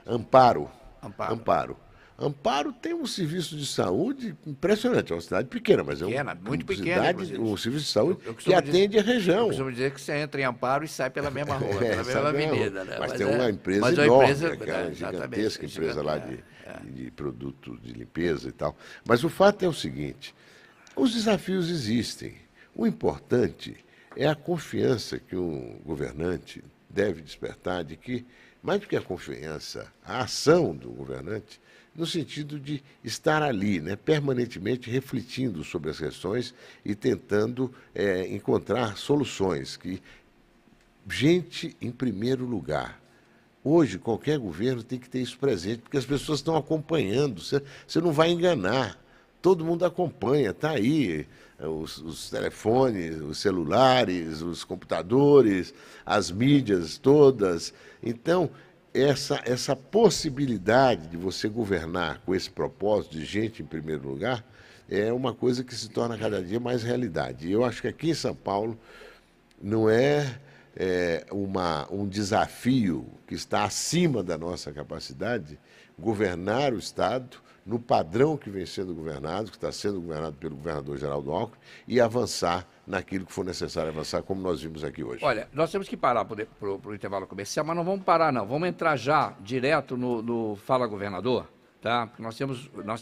Amparo. Amparo tem um serviço de saúde impressionante. É uma cidade pequena, mas é um serviço de saúde que atende a região. Eu
costumo dizer que você entra em Amparo e sai pela mesma rua, pela mesma avenida. Né?
Mas tem uma empresa enorme, aquela gigantesca empresa lá de produtos de limpeza e tal. Mas o fato é o seguinte, os desafios existem. O importante é a confiança que um governante deve despertar de que, mais do que a confiança, a ação do governante, no sentido de estar ali, né, permanentemente refletindo sobre as questões e tentando encontrar soluções. Gente em primeiro lugar. Hoje, qualquer governo tem que ter isso presente, porque as pessoas estão acompanhando, você não vai enganar. Todo mundo acompanha, está aí, os telefones, os celulares, os computadores, as mídias todas. Então, essa possibilidade de você governar com esse propósito de gente em primeiro lugar é uma coisa que se torna cada dia mais realidade. E eu acho que aqui em São Paulo não é um desafio que está acima da nossa capacidade governar o Estado no padrão que vem sendo governado, que está sendo governado pelo governador Geraldo Alckmin, e avançar naquilo que for necessário avançar, como nós vimos aqui hoje.
Olha, nós temos que parar para o intervalo comercial, mas não vamos parar, não. Vamos entrar já direto no Fala Governador, tá? Nós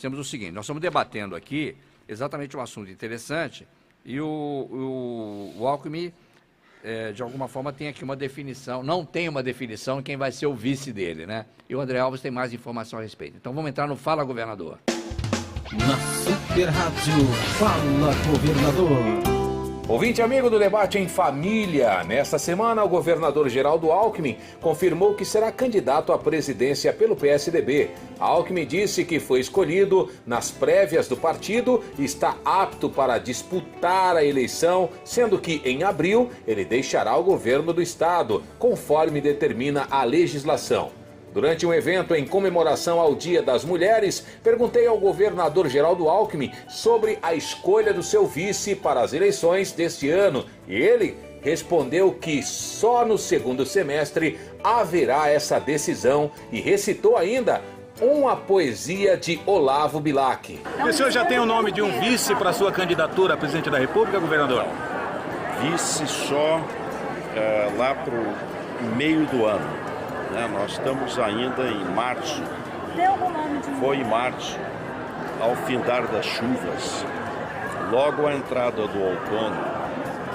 temos o seguinte, nós estamos debatendo aqui exatamente um assunto interessante e o Alckmin, de alguma forma, tem aqui uma definição, não tem uma definição quem vai ser o vice dele, né? E o André Alves tem mais informação a respeito. Então vamos entrar no Fala Governador.
Na Super Rádio, Fala Governador.
Ouvinte amigo do Debate em Família, nesta semana o governador Geraldo Alckmin confirmou que será candidato à presidência pelo PSDB. Alckmin disse que foi escolhido nas prévias do partido e está apto para disputar a eleição, sendo que em abril ele deixará o governo do estado, conforme determina a legislação. Durante um evento em comemoração ao Dia das Mulheres, perguntei ao governador Geraldo Alckmin sobre a escolha do seu vice para as eleições deste ano. E ele respondeu que só no segundo semestre haverá essa decisão e recitou ainda uma poesia de Olavo Bilac.
O senhor já tem o nome de um vice para sua candidatura a presidente da República, governador?
Vice só lá para o meio do ano. Nós estamos ainda em março. Foi em março, ao findar das chuvas, logo à entrada do outono,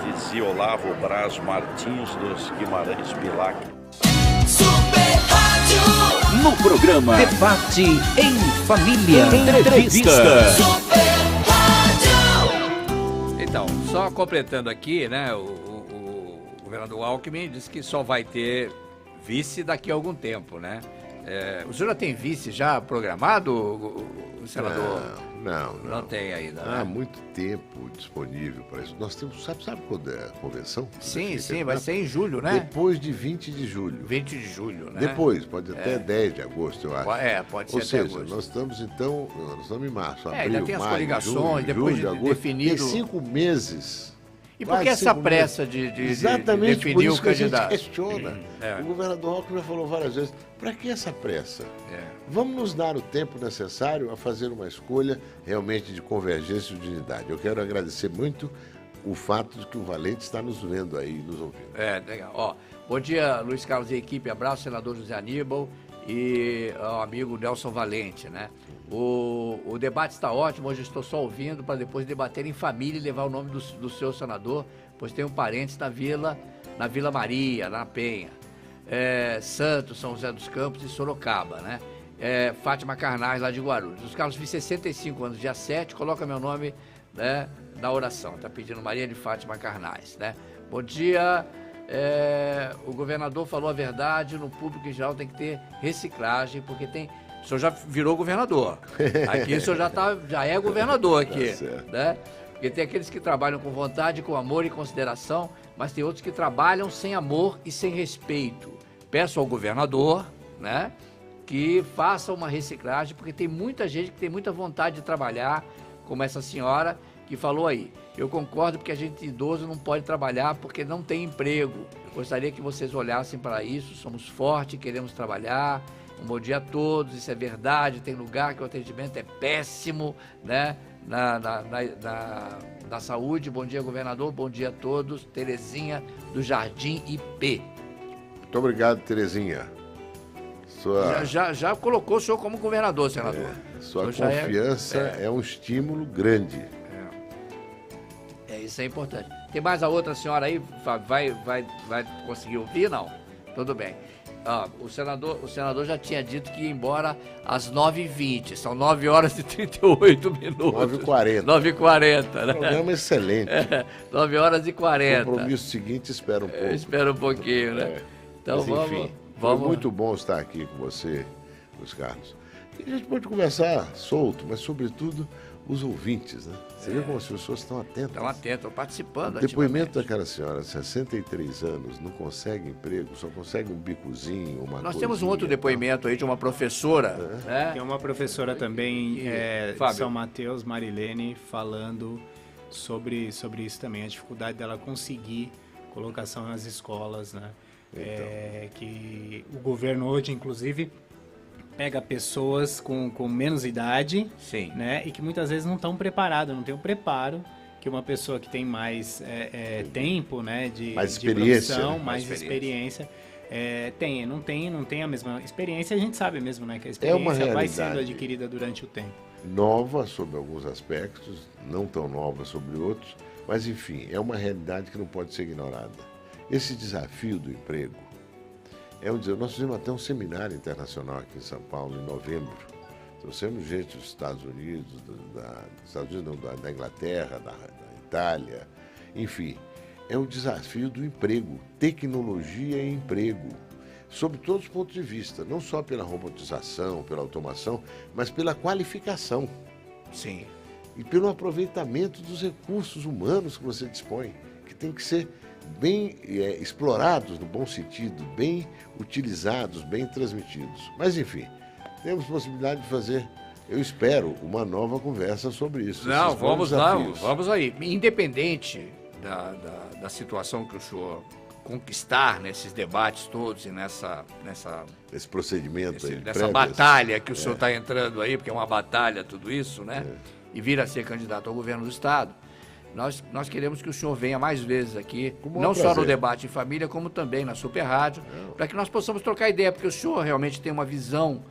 dizia Olavo Braz Martins dos Guimarães Bilac.
Super Rádio.
No programa Debate em Família. Entrevista.
Super Rádio.
Então, só completando aqui, né, o governador Alckmin disse que só vai ter vice daqui a algum tempo, né? O senhor já tem vice já programado, o senador?
Não
tem ainda, né?
Há muito tempo disponível para isso. Nós temos, sabe quando é a convenção?
Sim, vai ser em julho, né?
Depois de 20 de julho.
20 de julho, né?
Depois, pode até 10 de agosto, eu acho.
Pode
Ou
ser
seja,
até agosto.
nós estamos em março, abril,
ainda tem as
maio,
coligações,
junho,
depois
julho,
de
agosto.
definido.
Tem 5 meses
E por que essa pressa de
Exatamente por
definir
isso
o
que a gente
candidato?
questiona. O governador Alckmin já falou várias vezes, para que essa pressa? Vamos nos dar o tempo necessário a fazer uma escolha realmente de convergência e de unidade. Eu quero agradecer muito o fato de que o Valente está nos vendo aí, nos ouvindo.
Legal. Ó, bom dia, Luiz Carlos e equipe. Abraço, senador José Aníbal e ao amigo Nelson Valente, né? O debate está ótimo, hoje estou só ouvindo para depois debater em família e levar o nome do seu senador, pois tenho parentes na Vila Maria, na Penha, Santos, São José dos Campos e Sorocaba, né? Fátima Carnaz, lá de Guarulhos. Os Carlos, fiz 65 anos, dia 7, coloca meu nome, né, na oração. Está pedindo Maria de Fátima Carnaz, né? Bom dia. O governador falou a verdade, no público em geral tem que ter reciclagem, porque tem... O senhor já virou governador. Aqui o senhor já é governador aqui, né? Porque tem aqueles que trabalham com vontade, com amor e consideração, mas tem outros que trabalham sem amor e sem respeito. Peço ao governador, né, que faça uma reciclagem, porque tem muita gente que tem muita vontade de trabalhar, como essa senhora que falou aí. Eu concordo porque a gente idoso não pode trabalhar porque não tem emprego. Eu gostaria que vocês olhassem para isso, somos fortes, queremos trabalhar. Um bom dia a todos, isso é verdade, tem lugar que o atendimento é péssimo, né, na saúde. Bom dia, governador, bom dia a todos. Terezinha, do Jardim IP.
Muito obrigado, Terezinha.
Já colocou o senhor como governador, senador.
Sua confiança é um estímulo grande.
Isso é importante. Tem mais a outra senhora aí? Vai conseguir ouvir? Não? Tudo bem. O senador já tinha dito que ia embora às 9h20. São 9 horas e 38 minutos.
9h40.
9h40, né?
Programa excelente.
9 horas e 40.
O compromisso seguinte espera um pouco.
Espera um pouquinho, né? Então
mas, enfim, foi muito bom estar aqui com você, Luiz Carlos. E a gente pode conversar solto, mas sobretudo os ouvintes, né? Você vê como as pessoas estão atentas.
Estão atentas, estão participando.
O depoimento daquela senhora, 63 anos, não consegue emprego, só consegue um bicozinho, uma
Nós temos um outro depoimento aí de uma professora. Né?
Tem uma professora também de São Mateus, Marilene, falando sobre isso também, a dificuldade dela conseguir colocação nas escolas, né? Então. Que o governo hoje, inclusive, pega pessoas com menos idade,
sim,
né, e que muitas vezes não estão preparadas, não tem o preparo que uma pessoa que tem mais tempo, né, de
experiência,
profissão, mais experiência tem. Não tem a mesma experiência, a gente sabe mesmo, né, que a experiência vai sendo adquirida durante o tempo.
Nova sobre alguns aspectos, não tão nova sobre outros, mas enfim, é uma realidade que não pode ser ignorada. Esse desafio do emprego nós fizemos até um seminário internacional aqui em São Paulo, em novembro. Trouxemos gente dos Estados Unidos, da Inglaterra, da Itália, enfim. É um desafio do emprego, tecnologia e emprego, sob todos os pontos de vista, não só pela robotização, pela automação, mas pela qualificação.
Sim.
E pelo aproveitamento dos recursos humanos que você dispõe, que tem que ser bem explorados no bom sentido, bem utilizados, bem transmitidos. Mas, enfim, temos possibilidade de fazer, eu espero, uma nova conversa sobre isso.
Não, vamos lá, vamos aí. Independente da situação que o senhor conquistar nesses debates todos e
esse procedimento,
nessa batalha que o senhor está entrando aí, porque é uma batalha tudo isso, né? E vir a ser candidato ao governo do Estado. Nós queremos que o senhor venha mais vezes aqui, não só no Debate em Família, como também na Super Rádio, para que nós possamos trocar ideia, porque o senhor realmente tem uma visão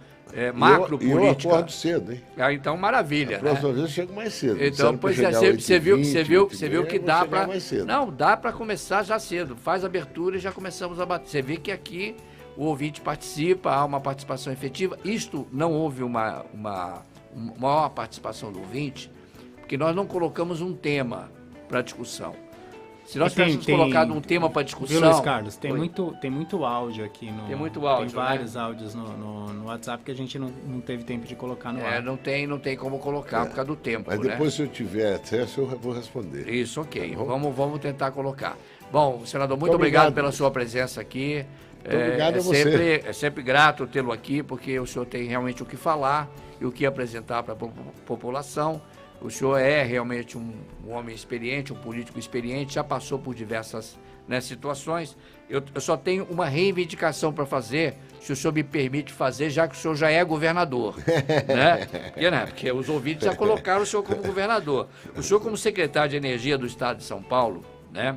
macro política.
Eu acordo cedo, hein?
Então, maravilha.
A próxima vez eu chego mais cedo.
Então, pois você viu que dá para... Não, dá para começar já cedo. Faz abertura e já começamos a bater. Você vê que aqui o ouvinte participa, há uma participação efetiva. Isto não houve uma maior participação do ouvinte, porque nós não colocamos um tema para discussão. Se nós tivéssemos colocado um tema para discussão...
Viu, Luiz Carlos, tem muito áudio aqui.
Tem muito áudio,
tem vários áudios no WhatsApp que a gente não teve tempo de colocar no ar.
Não tem como colocar por causa do tempo.
Mas depois, se eu tiver acesso, eu vou responder.
Isso, ok. Tá, vamos tentar colocar. Bom, senador, muito obrigado pela sua presença aqui.
Obrigado a você.
É sempre grato tê-lo aqui, porque o senhor tem realmente o que falar e o que apresentar para a população. O senhor é realmente um homem experiente, um político experiente, já passou por diversas, né, situações. Eu só tenho uma reivindicação para fazer, se o senhor me permite fazer, já que o senhor já é governador. Né? Porque os ouvintes já colocaram o senhor como governador. O senhor, como secretário de Energia do Estado de São Paulo, né?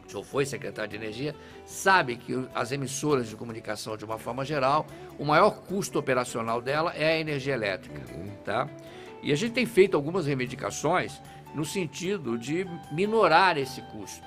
O senhor foi secretário de Energia, sabe que as emissoras de comunicação, de uma forma geral, o maior custo operacional dela é a energia elétrica, tá? E a gente tem feito algumas reivindicações no sentido de minorar esse custo,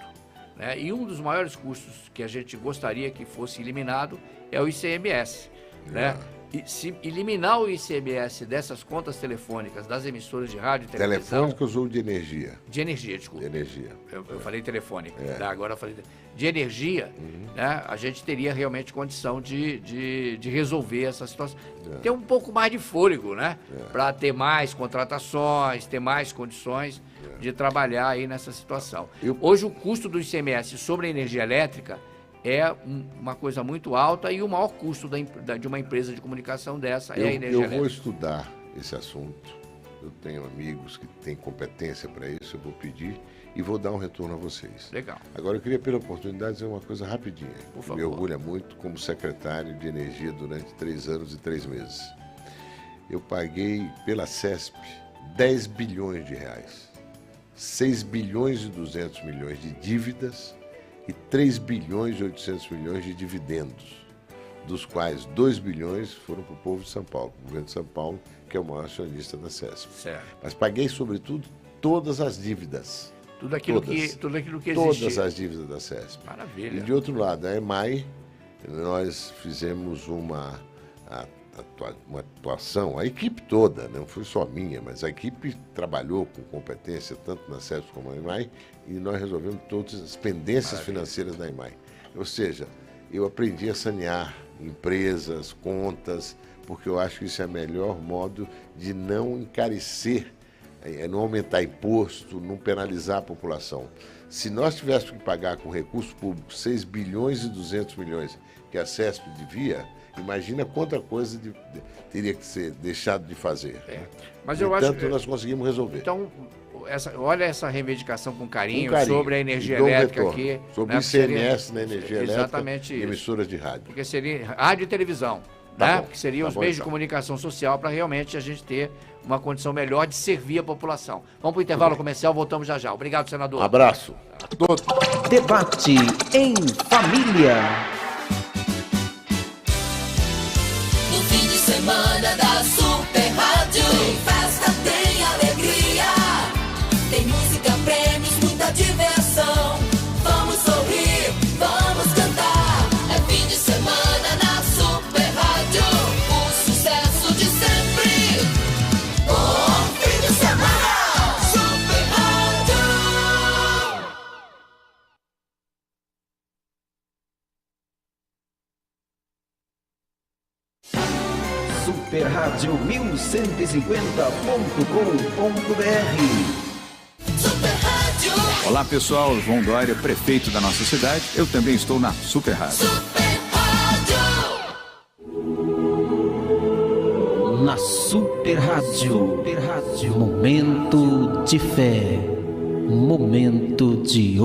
né? E um dos maiores custos que a gente gostaria que fosse eliminado é o ICMS, né? E se eliminar o ICMS dessas contas telefônicas das emissoras de rádio e televisão...
Telefônicas ou de energia?
De energia, desculpa.
De energia.
Eu falei telefônica, tá? Agora eu falei... De energia, né? A gente teria realmente condição de resolver essa situação. Ter um pouco mais de fôlego, né? Para ter mais contratações, ter mais condições de trabalhar aí nessa situação. Hoje o custo do ICMS sobre a energia elétrica é uma coisa muito alta e o maior custo de uma empresa de comunicação dessa é a energia elétrica.
Eu vou estudar esse assunto, eu tenho amigos que têm competência para isso, eu vou pedir e vou dar um retorno a vocês.
Legal.
Agora eu queria, pela oportunidade, dizer uma coisa rapidinha.
Por favor.
Me orgulha muito como secretário de Energia durante 3 anos e 3 meses. Eu paguei pela CESP 10 bilhões de reais, 6 bilhões e 200 milhões de dívidas e 3 bilhões e 800 milhões de dividendos, dos quais 2 bilhões foram para o povo de São Paulo, o governo de São Paulo, que é o maior acionista da CESP.
Certo.
Mas paguei, sobretudo, todas as dívidas.
Tudo aquilo que existia.
Todas as dívidas da CESP.
Maravilha.
E de outro lado, a EMAI, nós fizemos uma atuação, a equipe toda, não foi só minha, mas a equipe trabalhou com competência tanto na CESP como na EMAI e nós resolvemos todas as pendências financeiras da EMAI. Ou seja, eu aprendi a sanear empresas, contas, porque eu acho que isso é o melhor modo de não encarecer, não aumentar imposto, não penalizar a população. Se nós tivéssemos que pagar com recursos públicos 6 bilhões e 200 milhões que a CESP devia, imagina quanta coisa teria que ser deixado de fazer.
Mas eu acho
que nós conseguimos resolver.
Então, olha essa reivindicação com carinho sobre a energia elétrica aqui.
Sobre o ICMS na energia elétrica,
exatamente isso.
Emissoras de rádio.
Porque seria rádio e televisão, né? Que seriam os meios de comunicação social para realmente a gente ter uma condição melhor de servir a população. Vamos para o intervalo comercial, voltamos já já. Obrigado, senador.
Um abraço a todos.
Debate em família.
No fim de semana da Super Rádio, tem festa, tem alegria, tem música, prêmios, muita diversão. Vamos sorrir, vamos cantar. É fim de semana na Super Rádio, o sucesso de sempre. Bom fim de semana, Super Rádio.
Super Rádio 1150.com.br.
Super Rádio.
Olá pessoal, João Dória, prefeito da nossa cidade. Eu também estou na Super Rádio.
Na Super Rádio. Momento de fé. Momento de